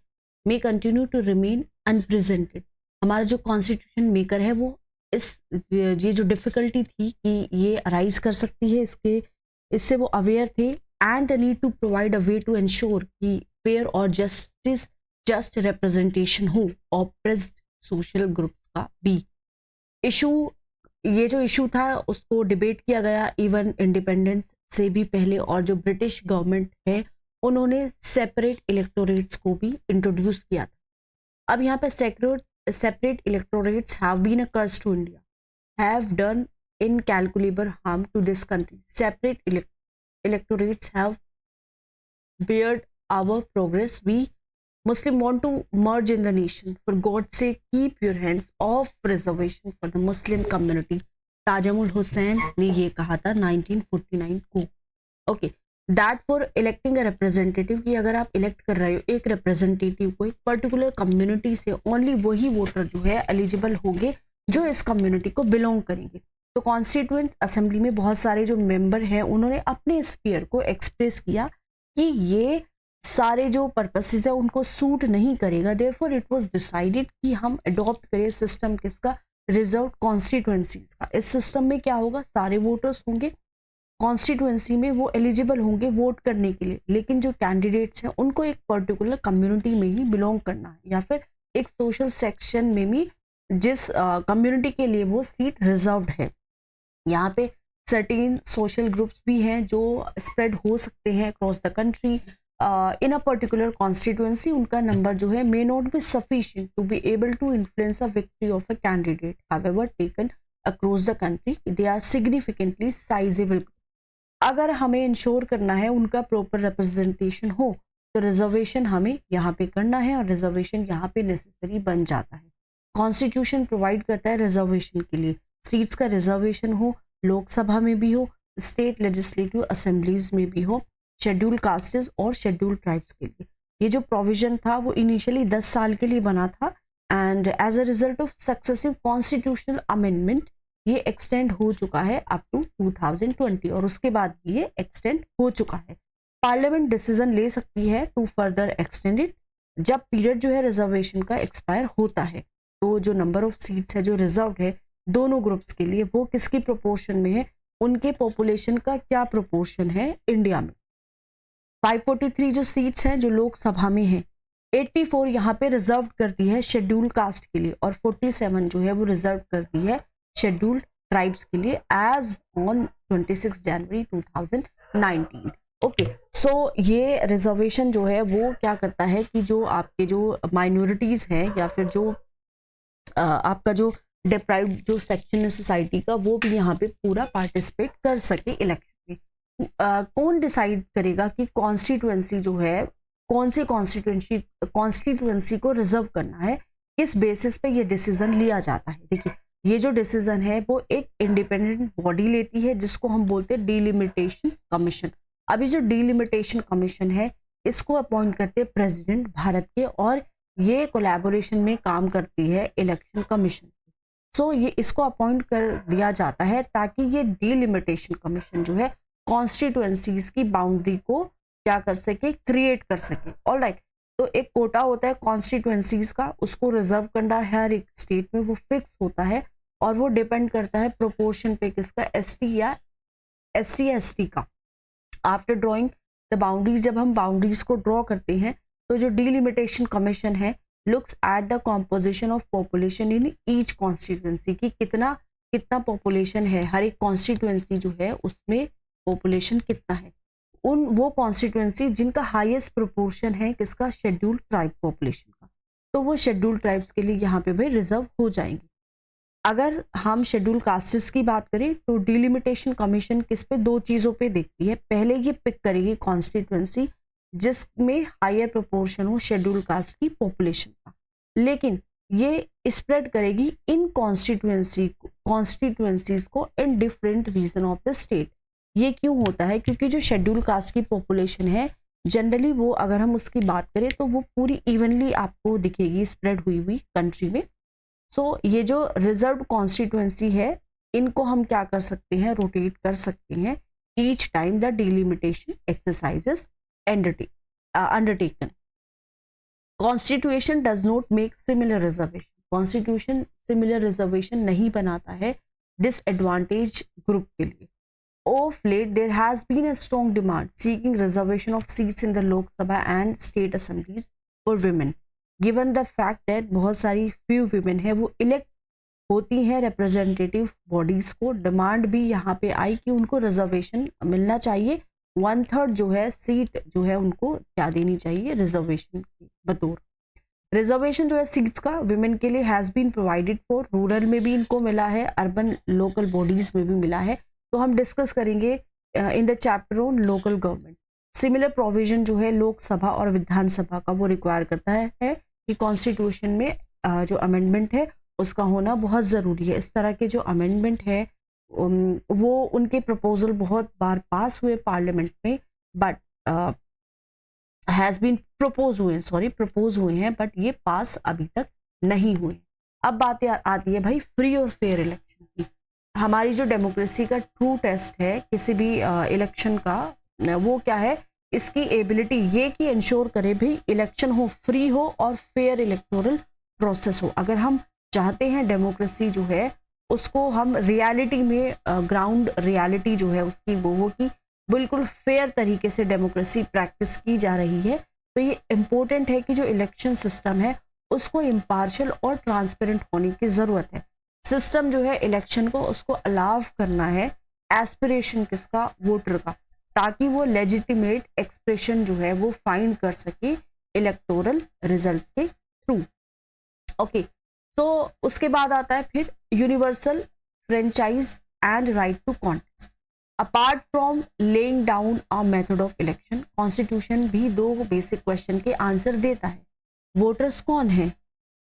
may continue to remain unrepresented. हमारा जो कॉन्स्टिट्यूशन मेकर है वो ये जो डिफिकल्टी थी कि ये अराइज कर सकती है इससे वो अवेयर थे। And the need to provide a way to ensure कि फेयर और जस्ट रिप्रेजेंटेशन हो ऑप्रेस्ड सोशल ग्रुप्स का भी। ये जो इशू था उसको डिबेट किया गया इवन इंडिपेंडेंस से भी पहले, और जो ब्रिटिश गवर्नमेंट है उन्होंने सेपरेट इलेक्टोरेट्स को भी इंट्रोड्यूस किया था। अब यहाँ पे separate electorates have been a curse to India, have done incalculable harm to this country. Separate electorates have bared our progress. We Muslim want to merge in the nation. For God's sake, keep your hands off reservation for the Muslim community. Tajmul Hussain ने ये कहा था 1949 को। Okay, that for electing a representative, कि अगर आप इलेक्ट कर रहे हो एक रिप्रेजेंटेटिव को एक पर्टिकुलर कम्युनिटी से, ओनली वही वोटर जो है एलिजिबल होंगे जो इस कम्युनिटी को बिलोंग करेंगे। तो कॉन्स्टिट्यूएंट असेंबली में बहुत सारे जो मेंबर हैं उन्होंने अपने स्फीयर को एक्सप्रेस किया कि ये सारे जो पर्पसेस है उनको सूट नहीं करेगा। देयरफॉर इट वाज डिसाइडेड कि हम अडॉप्ट करें सिस्टम किसका, रिजर्व कॉन्स्टिट्यूएंसीज का। इस सिस्टम में क्या होगा, सारे वोटर्स होंगे कॉन्स्टिट्यूएंसी में, वो एलिजिबल होंगे वोट करने के लिए, लेकिन जो कैंडिडेट्स हैं उनको एक पर्टिकुलर कम्युनिटी में ही बिलोंग करना है या फिर एक सोशल सेक्शन में भी जिस कम्युनिटी के लिए वो सीट रिजर्व्ड है। यहाँ पे सर्टेन सोशल ग्रुप्स भी हैं जो स्प्रेड हो सकते हैं across the country in a particular constituency. उनका नंबर जो है may not be sufficient to be able to influence a victory of a candidate however taken across the country, they are significantly sizeable. अगर हमें इंश्योर करना है उनका प्रॉपर रिप्रेजेंटेशन हो तो रिजर्वेशन हमें यहाँ पे करना है, और रिजर्वेशन यहाँ पे नेसेसरी बन जाता है। कॉन्स्टिट्यूशन प्रोवाइड करता है रिजर्वेशन के लिए, सीट्स का रिजर्वेशन हो, लोकसभा में भी हो, स्टेट लेजिस्लेटिव असेंबलीज में भी हो, शेड्यूल कास्टेस और शेड्यूल ट्राइब्स के लिए। ये जो प्रोविजन था वो इनिशियली 10 साल के लिए बना था, and as a result of successive constitutional amendment ये एक्सटेंड हो चुका है अप टू 2020, और उसके बाद ये एक्सटेंड हो चुका है। पार्लियामेंट डिसीजन ले सकती है टू फर्दर एक्सटेंड इट जब पीरियड जो है रिजर्वेशन का एक्सपायर होता है। तो जो नंबर ऑफ सीट्स है जो रिजर्व्ड है दोनों ग्रुप्स के लिए वो किसकी प्रोपोर्शन में है, उनके पॉपुलेशन का क्या प्रोपोर्शन है इंडिया में। 543 जो सीट्स हैं जो लोकसभा में है, 84 यहाँ पे रिजर्व कर दी है शेड्यूल कास्ट के लिए, और 47 जो है वो रिजर्व कर दी है शेड्यूल्ड ट्राइब्स के लिए एज ऑन 26 जनवरी 2019। ओके, सो ये रिजर्वेशन जो है वो क्या करता है कि जो आपके जो माइनॉरिटीज हैं या फिर जो आपका जो डिप्राइव्ड जो सेक्शन है सोसाइटी का, वो भी यहाँ पे पूरा पार्टिसिपेट कर सके इलेक्शन में। कौन डिसाइड करेगा कि कॉन्स्टिट्यूएंसी जो है कौन सी कॉन्स्टिट्यूएंसी को रिजर्व करना है, किस बेसिस पे ये डिसीजन लिया जाता है। देखिए, ये जो डिसीजन है वो एक इंडिपेंडेंट बॉडी लेती है जिसको हम बोलते हैं डिलिमिटेशन कमीशन। अभी जो डिलिमिटेशन कमीशन है इसको अपॉइंट करते हैं प्रेसिडेंट भारत के, और ये कोलैबोरेशन में काम करती है इलेक्शन कमीशन। सो ये इसको अपॉइंट कर दिया जाता है ताकि ये डिलिमिटेशन कमीशन जो है कॉन्स्टिट्यूएंसीज की बाउंड्री को क्या कर सके, क्रिएट कर सके। ऑलराइट, तो एक कोटा होता है कॉन्स्टिट्यूएंसीज का, उसको रिजर्व करना हर एक स्टेट में, वो फिक्स होता है और वो डिपेंड करता है प्रोपोर्शन पे, किसका, एसटी या एससी एसटी का। आफ्टर ड्रॉइंग द बाउंड्रीज, जब हम बाउंड्रीज को ड्रॉ करते हैं तो जो डिलिमिटेशन कमीशन है looks at the composition of population in each constituency, की कितना कितना पॉपुलेशन है हर एक कॉन्स्टिट्यूएंसी जो है उसमें पॉपुलेशन कितना है। उन वो कॉन्स्टिट्यूएंसी जिनका हाईएस्ट प्रोपोर्शन है किसका, शेड्यूल्ड ट्राइब पॉपुलेशन का, तो वो शेड्यूल्ड ट्राइब्स के लिए यहाँ पे भाई रिजर्व हो जाएंगे। अगर हम शेड्यूल कास्ट्स की बात करें तो डिलिमिटेशन कमीशन किस पे, दो चीज़ों पे देखती है। पहले ये पिक करेगी कॉन्स्टिट्यूएंसी जिसमें हायर प्रोपोर्शन हो शेड्यूल कास्ट की पॉपुलेशन का, लेकिन ये स्प्रेड करेगी इन कॉन्स्टिट्यूएंसीज को in different region of the state. ये क्यों होता है, क्योंकि जो शेड्यूल कास्ट की पॉपुलेशन है जनरली वो, अगर हम उसकी बात करें तो वो पूरी इवनली आपको दिखेगी स्प्रेड हुई हुई कंट्री में। सो ये जो रिजर्व्ड कॉन्स्टिट्यूएंसी है इनको हम क्या कर सकते हैं, रोटेट कर सकते हैं each time the delimitation exercises undertaken. Constitution does not make similar reservation. Constitution similar reservation नहीं बनाता है disadvantaged group के लिए। Of late there has been a strong demand seeking reservation of seats in the Lok Sabha and state assemblies for women. Given the fact that बहुत सारी few women है वो elect होती हैं representative bodies को, demand भी यहाँ पे आई कि उनको reservation मिलना चाहिए। 1/3 जो है सीट जो है उनको क्या देनी चाहिए, रिजर्वेशन की बतौर। रिजर्वेशन जो है सीट्स का विमेन के लिए has been provided for, rural में भी इनको मिला है, अर्बन लोकल बॉडीज में भी मिला है। तो हम डिस्कस करेंगे इन the chapter on local government. Similar provision जो है लोकसभा और विधानसभा का वो रिक्वायर करता है कि कॉन्स्टिट्यूशन में जो अमेंडमेंट है उसका होना बहुत ज़रूरी है। इस तरह के जो अमेंडमेंट है वो उनके प्रपोजल बहुत बार पास हुए पार्लियामेंट में, बट हैज़ बीन प्रपोज हुए हैं बट ये पास अभी तक नहीं हुए। अब बात आती है भाई फ्री और फेयर इलेक्शन की। हमारी जो डेमोक्रेसी का ट्रू टेस्ट है किसी भी इलेक्शन का, वो क्या है, इसकी एबिलिटी ये कि इंश्योर करे भाई इलेक्शन हो, फ्री हो और फेयर इलेक्टोरल प्रोसेस हो। अगर हम चाहते हैं डेमोक्रेसी जो है उसको हम रियलिटी में, ग्राउंड रियलिटी जो है उसकी वो हो कि बिल्कुल फेयर तरीके से डेमोक्रेसी प्रैक्टिस की जा रही है, तो ये इम्पोर्टेंट है कि जो इलेक्शन सिस्टम है उसको इम्पार्शियल और ट्रांसपेरेंट होने की ज़रूरत है। सिस्टम जो है इलेक्शन को उसको अलाव करना है एस्पिरेशन किसका, वोटर का, ताकि वो लेजिटिमेट एक्सप्रेशन जो है वो फाइंड कर सके इलेक्टोरल रिजल्ट्स के थ्रू। ओके, तो उसके बाद आता है फिर universal franchise and right to contest. Apart from laying down a method of election, constitution भी दो बेसिक क्वेश्चन के आंसर देता है। वोटर्स कौन है,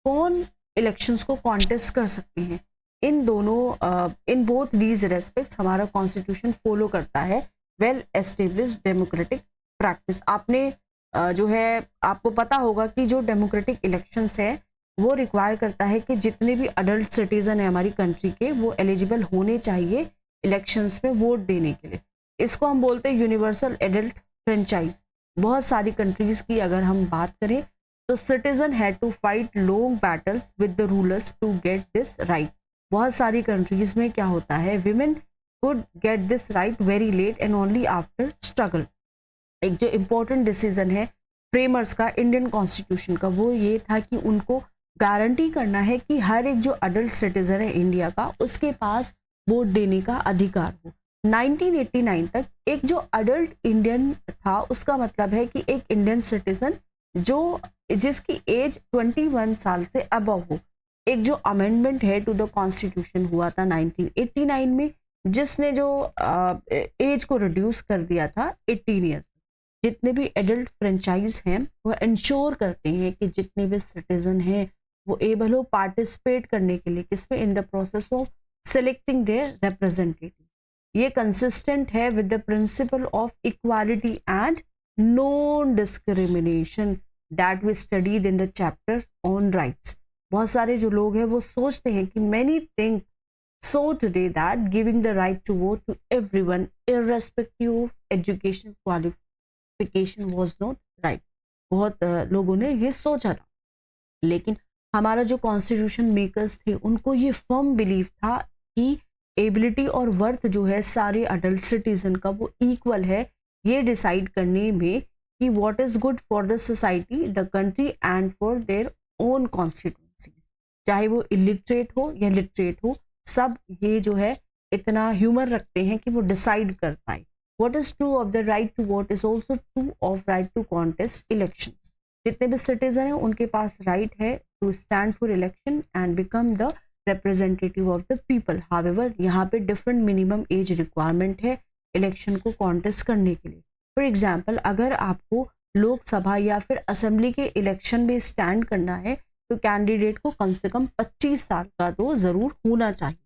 कौन इलेक्शंस को कॉन्टेस्ट कर सकते हैं, इन दोनों इन बोथ दीज रेस्पेक्ट्स हमारा कॉन्स्टिट्यूशन फॉलो करता है वेल एस्टेब्लिश्ड डेमोक्रेटिक प्रैक्टिस। आपने जो है आपको पता होगा कि जो डेमोक्रेटिक इलेक्शंस है वो रिक्वायर करता है कि जितने भी अडल्ट सिटीजन है हमारी कंट्री के वो एलिजिबल होने चाहिए इलेक्शंस में वोट देने के लिए। इसको हम बोलते हैं यूनिवर्सल एडल्ट फ्रेंचाइज। बहुत सारी कंट्रीज की अगर हम बात करें तो citizen had to fight long battles with the rulers to get this right. बहुत सारी कंट्रीज में क्या होता है, women could get this right very late and only after struggle. एक जो इम्पोर्टेंट डिसीजन है फ्रेमर्स का इंडियन कॉन्स्टिट्यूशन का वो ये था कि उनको गारंटी करना है कि हर एक जो अडल्ट सिटीजन है इंडिया का उसके पास वोट देने का अधिकार हो। 1989 तक एक जो अडल्ट इंडियन था उसका मतलब है कि एक इंडियन सिटीजन जो जिसकी एज 21 साल से अबव हो। एक जो अमेंडमेंट है टू द कॉन्स्टिट्यूशन हुआ था 1989 में जिसने जो एज को रिड्यूस कर दिया था 18 ईयर्स। जितने भी एडल्ट फ्रेंचाइज हैं वो इंश्योर करते हैं कि जितने भी सिटीजन हैं वो एबल हो पार्टिसिपेट करने के लिए किसमें, in the process of selecting their representative. ये कंसिस्टेंट है with the principle of equality and non discrimination that we studied in the chapter on rights. बहुत सारे जो लोग हैं वो सोचते हैं कि many think so today that giving the right to vote to everyone irrespective of education qualification was not right. बहुत लोगों ने ये सोचा था, लेकिन हमारा जो कॉन्स्टिट्यूशन मेकर्स थे उनको ये फर्म बिलीव था कि एबिलिटी और वर्थ जो है सारे अडल्ट सिटीजन का वो इक्वल है ये डिसाइड करने में कि what is good for the society, the country and for their own constituencies, चाहे वो इलिटरेट हो या लिटरेट हो, सब ये जो है इतना ह्यूमर रखते हैं कि वो डिसाइड कर पाए. What is true of the right to vote is also true of right to contest elections. जितने भी सिटीजन हैं उनके पास राइट है to stand for election and become the representative of the people. However यहाँ पे डिफरेंट मिनिमम एज रिक्वायरमेंट है इलेक्शन को कॉन्टेस्ट करने के लिए. फॉर एग्जाम्पल, अगर आपको लोकसभा या फिर असेंबली के इलेक्शन में स्टैंड करना है तो कैंडिडेट को कम से कम 25 साल का तो ज़रूर होना चाहिए.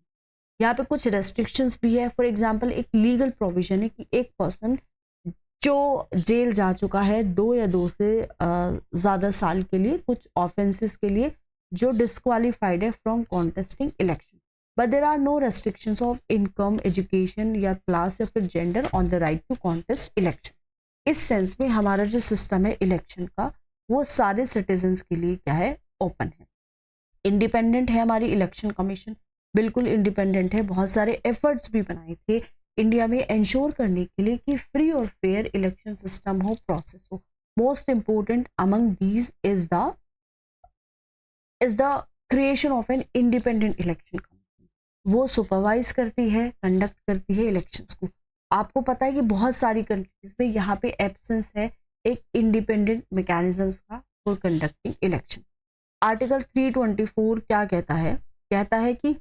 यहाँ पे कुछ रेस्ट्रिक्शंस भी है. फॉर एग्जांपल, एक लीगल प्रोविजन है कि एक पर्सन जो जेल जा चुका है 2 या 2 से ज़्यादा साल के लिए कुछ ऑफेंसेस के लिए, जो डिस्क्वालिफाइड है from contesting election. But there are no restrictions of income, education या क्लास या फिर gender on the right to contest election. इस सेंस में हमारा जो सिस्टम है इलेक्शन का वो सारे सिटीजन्स के लिए क्या है, ओपन है. इंडिपेंडेंट है हमारी इलेक्शन कमीशन, बिल्कुल इंडिपेंडेंट है. बहुत सारे एफर्ट्स भी बनाए थे इंडिया में इंश्योर करने के लिए कि फ्री और फेयर इलेक्शन सिस्टम हो, प्रोसेस हो. Most important among these is the creation of an independent election commission. वो सुपरवाइज करती है, कंडक्ट करती है इलेक्शंस को. आपको पता है कि बहुत सारी कंट्रीज में यहाँ पे एब्सेंस है एक इंडिपेंडेंट मैकेनिज्म्स का फॉर कंडक्टिंग इलेक्शन. आर्टिकल 324 क्या कहता है? कहता है कि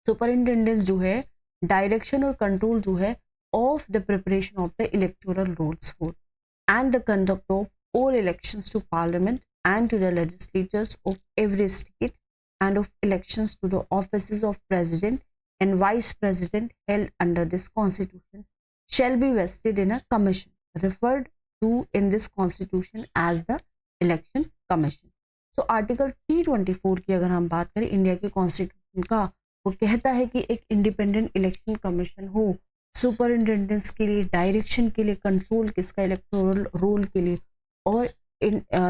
सुपरिंटेंडेंस जो है डायरेक्शन और कंट्रोल जो है of the preparation of the electoral rolls for and the conduct of all elections to parliament and to the legislatures of every state and of elections to the offices of president and vice president held under this constitution shall be vested in a commission referred to in this constitution as the election commission. So article 324 की अगर हम बात करें इंडिया के कॉन्स्टिट्यूशन का, वो कहता है कि एक इंडिपेंडेंट इलेक्शन कमीशन हो सुपरिंटेंडेंस के लिए, डायरेक्शन के लिए, कंट्रोल किसका, इलेक्टोरल रोल के लिए, और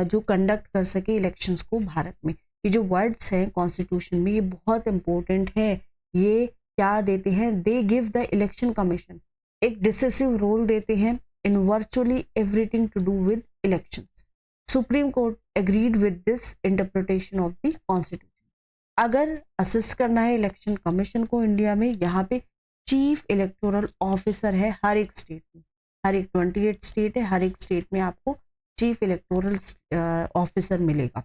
जो कंडक्ट कर सके इलेक्शंस को भारत में. ये जो वर्ड्स हैं कॉन्स्टिट्यूशन में ये बहुत इंपॉर्टेंट है. ये क्या देते हैं? They give the election commission एक डिसिसिव रोल देते हैं in virtually everything to do with elections. Supreme court agreed with this interpretation of the constitution. अगर असिस्ट करना है इलेक्शन कमीशन को इंडिया में, यहाँ पे चीफ इलेक्टोरल ऑफिसर है हर एक स्टेट में. हर एक 28 स्टेट है, हर एक स्टेट में आपको चीफ इलेक्टोरल ऑफिसर मिलेगा.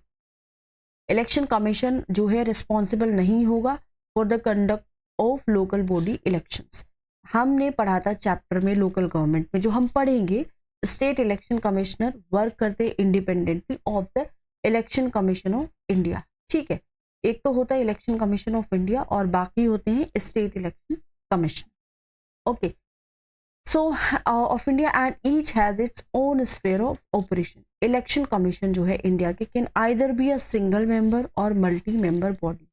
इलेक्शन कमीशन जो है रिस्पॉन्सिबल नहीं होगा for the conduct of local body elections. हमने पढ़ा था चैप्टर में लोकल गवर्नमेंट में, जो हम पढ़ेंगे स्टेट इलेक्शन कमिश्नर वर्क करते independently of the election commission of India. ठीक है, एक तो होता है इलेक्शन कमीशन ऑफ इंडिया और बाकी होते हैं state election commissioner. Okay, so of India and each has its own sphere of operation. Election commission जो है इंडिया के can either be a single member और मल्टी मेंबर बॉडी.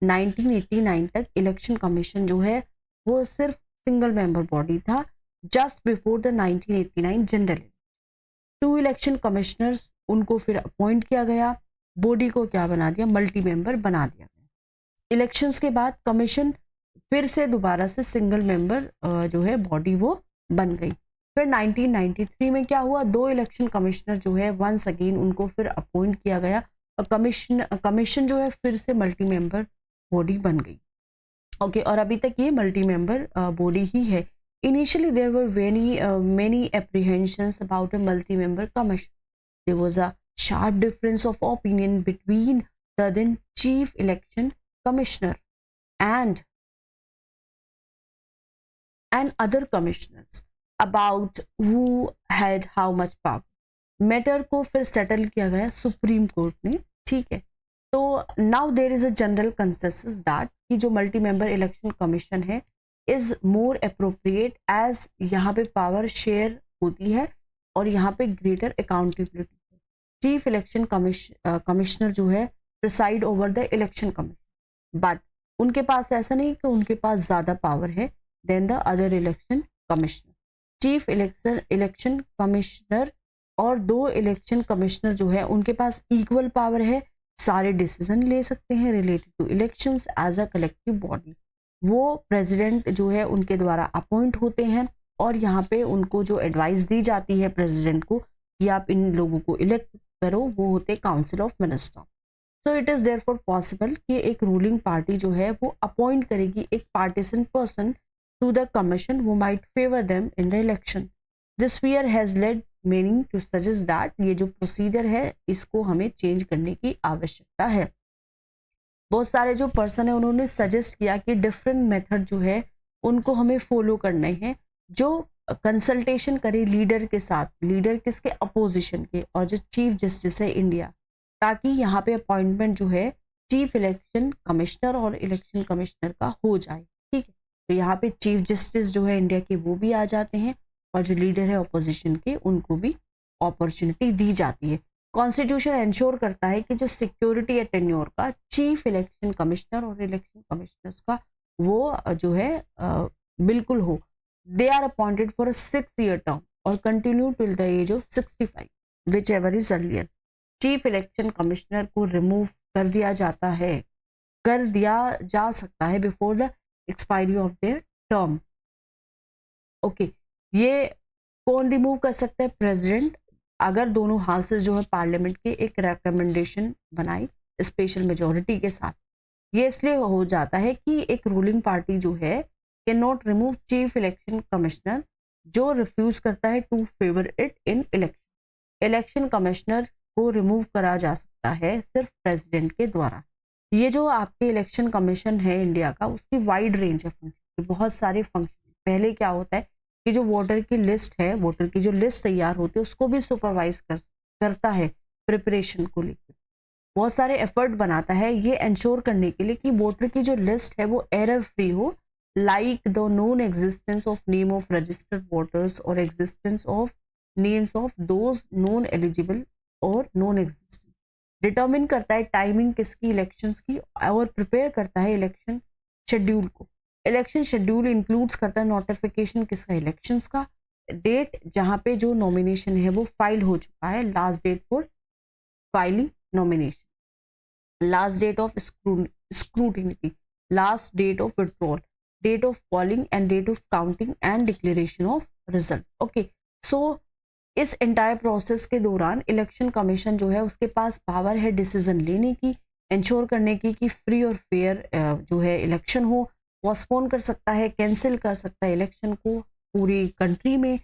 1989 तक इलेक्शन कमीशन जो है वो सिर्फ सिंगल मेंबर बॉडी था just before the 1989 general. 2 election commissioners उनको फिर अपॉइंट किया गया, बॉडी को क्या बना दिया, मल्टी मेंबर बना दिया गया. इलेक्शंस के बाद कमीशन फिर से दोबारा से सिंगल मेंबर जो है बॉडी वो बन गई. फिर 1993 में क्या हुआ, 2 इलेक्शन कमिश्नर जो है वंस अगेन उनको फिर अपॉइंट किया गया और कमीशन जो है फिर से मल्टी मेंबर बॉडी बन गई. ओके, और अभी तक ये मल्टी मेंबर बॉडी ही है. Initially there were many apprehensions about a multi member commission. There was a sharp difference of opinion between the then chief election commissioner and other commissioners about who had how much power. Matter को फिर सेटल किया गया सुप्रीम कोर्ट ने. ठीक है, तो now there is a general consensus that कि जो मल्टी मेंबर इलेक्शन कमीशन है इज मोर अप्रोप्रिएट एज यहाँ पे पावर शेयर होती है और यहाँ पे ग्रेटर अकाउंटेबिलिटी है. चीफ इलेक्शन कमिश्नर जो है preside over the election commission, but उनके पास ऐसा नहीं कि उनके पास ज़्यादा पावर है than the other election commissioner. Chief election commissioner और 2 इलेक्शन कमिश्नर जो है उनके पास इक्वल पावर है, सारे डिसीजन ले सकते हैं related to elections as a collective body. वो प्रेसिडेंट जो है उनके द्वारा अपॉइंट होते हैं और यहाँ पे उनको जो एडवाइस दी जाती है प्रेसिडेंट को कि आप इन लोगों को इलेक्ट करो, वो होते council of minister. So it is therefore possible कि एक रूलिंग पार्टी जो है वो अपॉइंट करेगी एक partisan person to the commission who might favor them in the election. This fear has led many to suggest that ये जो प्रोसीजर है इसको हमें चेंज करने की आवश्यकता है। बहुत सारे जो पर्सन है उन्होंने सजेस्ट किया कि डिफरेंट मेथड जो है उनको हमें फॉलो करने हैं, जो कंसल्टेशन करे लीडर के साथ, लीडर किसके, अपोजिशन के, और जो चीफ जस्टिस है इंडिया, ताकि यहाँ पे अपॉइंटमेंट जो है चीफ इलेक्शन कमिश्नर और इलेक्शन कमिश्नर का हो जाए। ठीक है, तो यहाँ पे चीफ जस्टिस जो है इंडिया के वो भी आ जाते हैं और जो लीडर है अपोजिशन के उनको भी अपॉर्चुनिटी दी जाती है। कॉन्स्टिट्यूशन इंश्योर करता है कि जो सिक्योरिटी या टेन्योर का चीफ इलेक्शन कमिश्नर और इलेक्शन कमिश्नर्स का वो जो है बिल्कुल हो। They are appointed for a 6-year term और continue till the age of 65 whichever is earlier. Chief election commissioner को रिमूव कर दिया जा सकता है before the expiry of their term. Okay, ये कौन रिमूव कर सकता है? प्रेसिडेंट, अगर दोनों हाउसेस जो है पार्लियामेंट के एक रिकमेंडेशन बनाई स्पेशल मेजोरिटी के साथ। ये इसलिए हो जाता है कि एक रूलिंग पार्टी जो है can not remove chief election commissioner जो रिफ्यूज करता है to favour it in election. Election commissioner को रिमूव करा जा सकता है सिर्फ प्रेसिडेंट के द्वारा। ये जो आपके इलेक्शन कमीशन है इंडिया का, उसकी वाइड रेंज है फंक्शन, बहुत सारे फंक्शन। पहले क्या होता है कि जो वोटर की लिस्ट है, वोटर की जो लिस्ट तैयार होती है उसको भी सुपरवाइज करता है प्रिपरेशन को लेकर, बहुत सारे एफर्ट बनाता है ये इंश्योर करने के लिए कि वोटर की जो लिस्ट है वो एरर फ्री हो, like the non existence of name of registered voters और existence of names of those non eligible और नॉन एग्जिस्टेंट। डिटर्मिन करता है टाइमिंग किसकी, इलेक्शंस की, और प्रिपेयर करता है इलेक्शन शेड्यूल को। इलेक्शन शेड्यूल इंक्लूड्स करता है नोटिफिकेशन किसका, इलेक्शंस का, डेट जहां पे जो नॉमिनेशन है वो फाइल हो चुका है, last date for filing nomination, last date of scrutiny, last date of withdrawal, date of polling and date of counting and declaration of result. Okay, so इस एंटायर प्रोसेस के दौरान इलेक्शन कमीशन जो है उसके पास पावर है डिसीजन लेने की, इंश्योर करने की कि फ्री और फेयर जो है इलेक्शन हो, पोस्टपोन कर सकता है, कैंसिल कर सकता है इलेक्शन को पूरी कंट्री में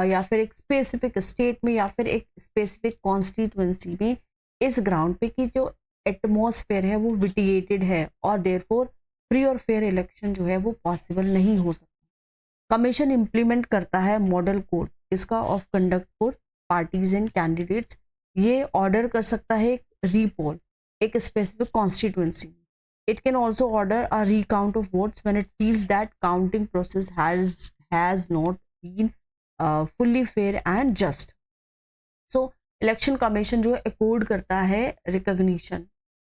या फिर एक स्पेसिफिक स्टेट में या फिर एक स्पेसिफिक कॉन्स्टिट्यूएंसी में, इस ग्राउंड पे कि जो एटमॉस्फेयर है वो विटिएटेड है और देयरफॉर फ्री और फेयर इलेक्शन जो है वो पॉसिबल नहीं हो सकता। कमीशन इम्प्लीमेंट करता है मॉडल कोड इसका of conduct for parties and candidates. ये ऑर्डर कर सकता है रीपोल एक specific constituency. It can also order a recount of votes when it feels that counting process has not been fully fair and just. So election commission जो है अकॉर्ड करता है रिकॉग्निशन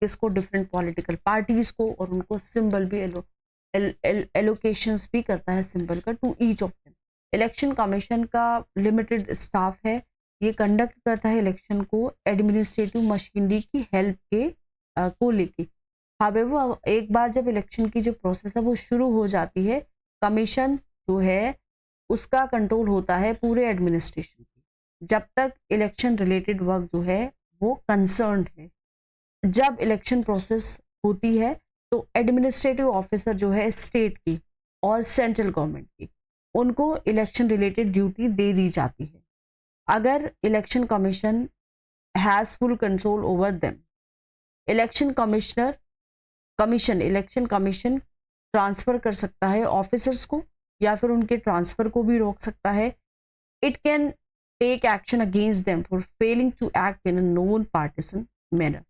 किसको, डिफरेंट पॉलिटिकल पार्टीज को, और उनको सिंबल भी एलोकेशंस भी करता है सिंबल का to each of them. Election commission का लिमिटेड स्टाफ है, ये कंडक्ट करता है इलेक्शन को एडमिनिस्ट्रेटिव मशीनरी की हेल्प के को लेके। हावेवर एक बार जब इलेक्शन की जो प्रोसेस है वो शुरू हो जाती है, कमीशन जो है उसका कंट्रोल होता है पूरे एडमिनिस्ट्रेशन पे जब तक इलेक्शन रिलेटेड वर्क जो है वो कंसर्न्ड है। जब इलेक्शन प्रोसेस होती है तो एडमिनिस्ट्रेटिव ऑफिसर जो है स्टेट की और सेंट्रल गवर्नमेंट की, उनको इलेक्शन रिलेटेड ड्यूटी दे दी जाती है। अगर election commission has full control over them, election commission transfer कर सकता है ऑफिसर्स को या फिर उनके ट्रांसफ़र को भी रोक सकता है। It can take action against them for failing to act in a non partisan manner.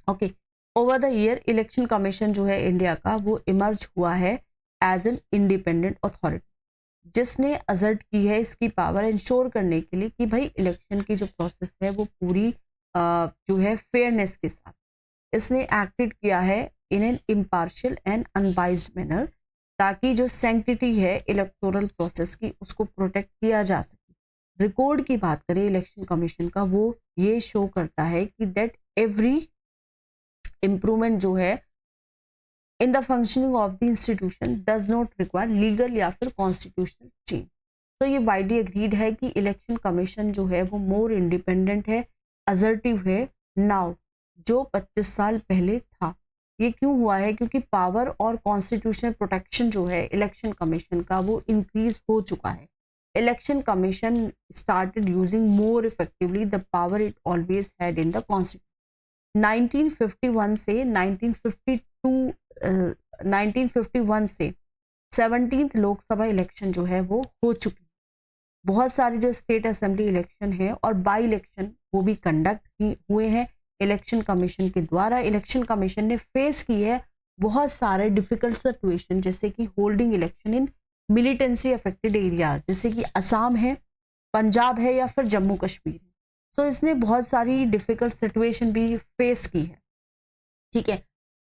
Okay, over the year election commission जो है इंडिया का वो इमर्ज हुआ है एज एन इंडिपेंडेंट अथॉरिटी जिसने असर्ट की है इसकी पावर इंश्योर करने के लिए कि भाई इलेक्शन की जो प्रोसेस है वो पूरी जो है फेयरनेस के साथ, इसने एक्टेड किया है in an impartial and unbiased manner, ताकि जो सैंक्टिटी है इलेक्टोरल प्रोसेस की उसको प्रोटेक्ट किया जा सके। रिकॉर्ड की बात करें इलेक्शन कमीशन का, वो ये शो करता है कि दैट एवरी इम्प्रूवमेंट जो है in the functioning of the institution does not require legal या फिर कॉन्स्टिट्यूशनल चेंज। तो ये वाइडली एग्रीड है कि इलेक्शन कमीशन जो है वो मोर इंडिपेंडेंट है, असर्टिव है नाउ, जो 25 साल पहले था। ये क्यों हुआ है? क्योंकि पावर और कॉन्स्टिट्यूशनल प्रोटेक्शन जो है इलेक्शन कमीशन का वो इंक्रीज हो चुका है। Election commission started using more effectively the power it always had in the constitution. 1951 से 1951 से 17th लोकसभा इलेक्शन जो है वो हो चुकी है। बहुत सारे जो स्टेट असेंबली इलेक्शन है और बाई इलेक्शन वो भी कंडक्ट हुए हैं इलेक्शन कमीशन के द्वारा। इलेक्शन कमीशन ने फेस की है बहुत सारे डिफिकल्ट सिचुएशन, जैसे कि holding election in militancy affected areas, जैसे कि असम है, पंजाब है या फिर जम्मू कश्मीर है। सो इसने बहुत सारी डिफिकल्ट सिचुएशन भी फेस की है, ठीक है।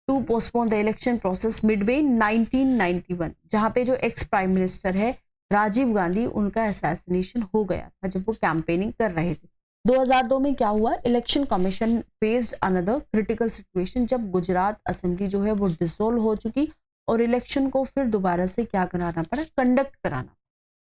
To postpone the election process midway 1991, जहां पे जो एक्स प्राइम मिनिस्टर है राजीव गांधी, उनका असैसिनेशन हो गया था जब वो कैंपेनिंग कर रहे थे। 2002 में क्या हुआ? Election commission faced another critical situation, जब गुजरात असेंबली जो है वो डिसॉल्व हो चुकी और इलेक्शन को फिर दोबारा से क्या कराना पड़ा? कंडक्ट कराना।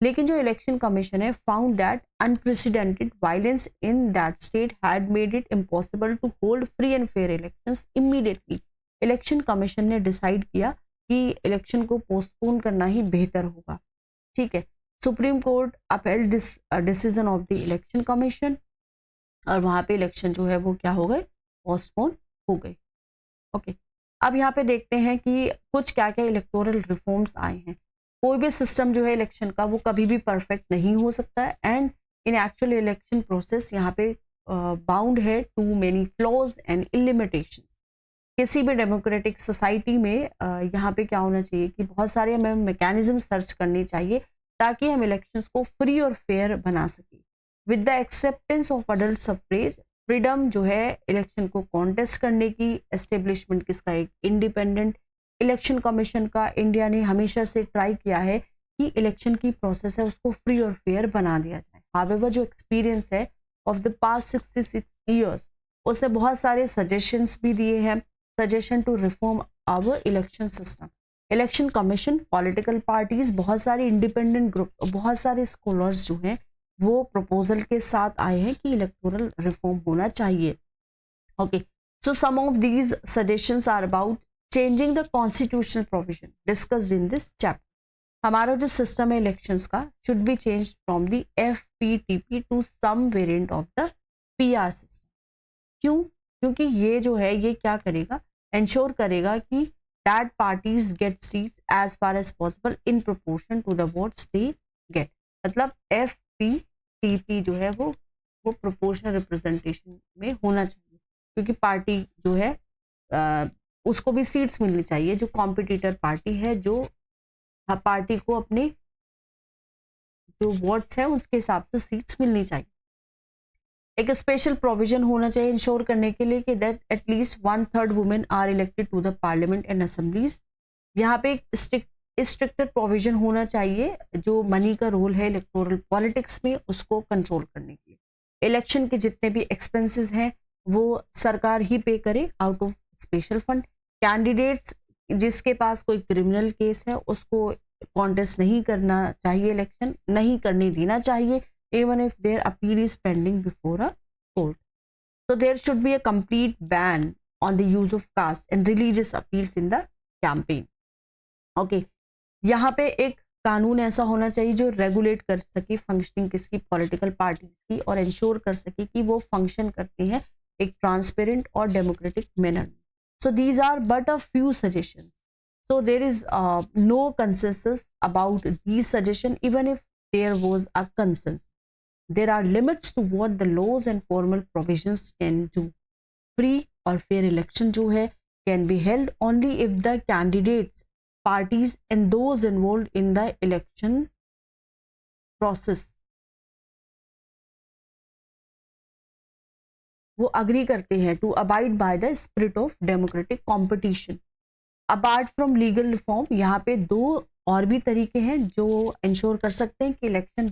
लेकिन जो इलेक्शन कमीशन है found that unprecedented violence in that state had made it impossible to hold free and fair elections immediately. Election commission ने डिसाइड किया कि इलेक्शन को पोस्टपोन करना ही बेहतर होगा, ठीक है। Supreme court upheld this decision of the election commission और वहां पे इलेक्शन जो है वो क्या हो गए? पोस्टपोन हो गए। ओके, अब यहाँ पे देखते हैं कि कुछ क्या क्या इलेक्टोरल रिफॉर्म्स आए हैं। कोई भी सिस्टम जो है इलेक्शन का वो कभी भी परफेक्ट नहीं हो सकता है, and in actual election process यहाँ पे बाउंड है टू मेनी फ्लॉज एंड इलिमिटेशंस। किसी भी डेमोक्रेटिक सोसाइटी में यहाँ पे क्या होना चाहिए कि बहुत सारे हमें मैकेनिज्म सर्च करनी चाहिए ताकि हम इलेक्शंस को फ्री और फेयर बना सकें। With the acceptance of adult suffrage, freedom जो है इलेक्शन को कॉन्टेस्ट करने की, एस्टेब्लिशमेंट किसका? एक इंडिपेंडेंट इलेक्शन कमीशन का। इंडिया ने हमेशा से ट्राई किया है कि इलेक्शन की प्रोसेस है उसको फ्री और फेयर बना दिया जाए। हावेवर जो एक्सपीरियंस है ऑफ द पास्ट 66 ईयर्स, उसने बहुत सारे सजेशंस भी दिए हैं, suggestion to reform our election system. Election commission, political parties, बहुत सारे इंडिपेंडेंट ग्रुप और बहुत सारे स्कॉलर्स जो हैं वो प्रपोजल के साथ आए हैं कि इलेक्टोरल रिफॉर्म होना चाहिए। Okay, so some of these suggestions are about changing the constitutional provision discussed in this chapter. हमारा जो सिस्टम है इलेक्शंस का should be change from the FPTP to some variant of the PR system. क्यों? क्योंकि ये जो है ये क्या करेगा? इंश्योर करेगा कि that parties get seats as far as possible in proportion to the votes they get. मतलब FPTP जो है वो प्रोपोर्शनल रिप्रेजेंटेशन में होना चाहिए, क्योंकि पार्टी जो है उसको भी सीट्स मिलनी चाहिए। जो कॉम्पिटिटर पार्टी है, जो पार्टी को अपने जो वोट्स है उसके हिसाब से सीट्स मिलनी चाहिए। एक स्पेशल प्रोविजन होना चाहिए इंश्योर करने के लिए कि that at least 1/3 women are elected to the parliament and assemblies. यहाँ पे एक स्ट्रिक्टर प्रोविजन होना चाहिए जो मनी का रोल है इलेक्टोरल पॉलिटिक्स में उसको कंट्रोल करने के लिए। इलेक्शन के जितने भी एक्सपेंसेस हैं वो सरकार ही पे करे out of special fund. Candidates जिसके पास कोई क्रिमिनल केस है उसको कॉन्टेस्ट नहीं करना चाहिए, इलेक्शन नहीं करने देना चाहिए, even if their appeal is pending before a court. So there should be a complete ban on the use of caste and religious appeals in the campaign. Okay, यहाँ पे एक कानून ऐसा होना चाहिए जो रेगुलेट कर सके फंक्शनिंग किसकी? पॉलिटिकल पार्टीज की, और इंश्योर कर सके कि वो फंक्शन करते हैं एक ट्रांसपेरेंट और डेमोक्रेटिक मैनर में। So these are but a few suggestions. So there is no consensus about these suggestions, even if there was a consensus. There are limits to what the laws and formal provisions can do. Free or fair election जो है can be held only if the candidates, parties and those involved in the election process वो अग्री करते हैं to abide by the spirit of democratic competition. Apart from legal reform, यहाँ पे 2 और भी तरीके हैं जो इंश्योर कर सकते हैं कि इलेक्शन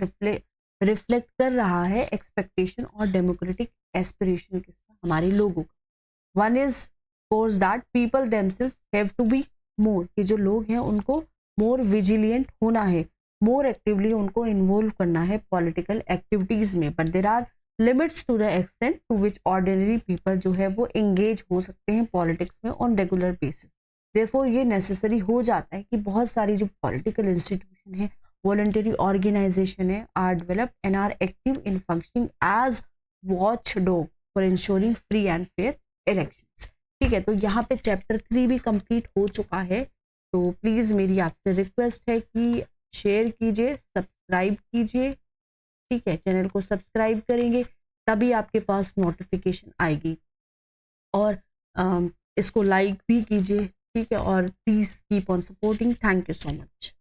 रिफ्लेक्ट कर रहा है एक्सपेक्टेशन और डेमोक्रेटिक एस्पिरेशन किसका, हमारे लोगों का। One is course that people themselves have to be more, कि जो लोग हैं उनको मोर विजिलियंट होना है, मोर एक्टिवली उनको इन्वॉल्व करना है पॉलिटिकल एक्टिविटीज में। But there are limits to the extent to which ordinary people जो है वो एंगेज हो सकते हैं पॉलिटिक्स में ऑन रेगुलर बेसिस। देयरफॉर ये नेसेसरी हो जाता है कि बहुत सारी जो पॉलिटिकल इंस्टीट्यूशन है, वॉलंटरी ऑर्गेनाइजेशन है, are developed and are active in functioning as watchdog for ensuring free and fair elections. ठीक है, तो यहाँ पे चैप्टर 3 भी कंप्लीट हो चुका है। तो प्लीज़ मेरी आपसे रिक्वेस्ट है कि शेयर कीजिए, सब्सक्राइब कीजिए। ठीक है, चैनल को सब्सक्राइब करेंगे तभी आपके पास नोटिफिकेशन आएगी, और इसको लाइक भी कीजिए। ठीक है, और please keep on supporting. Thank you so much.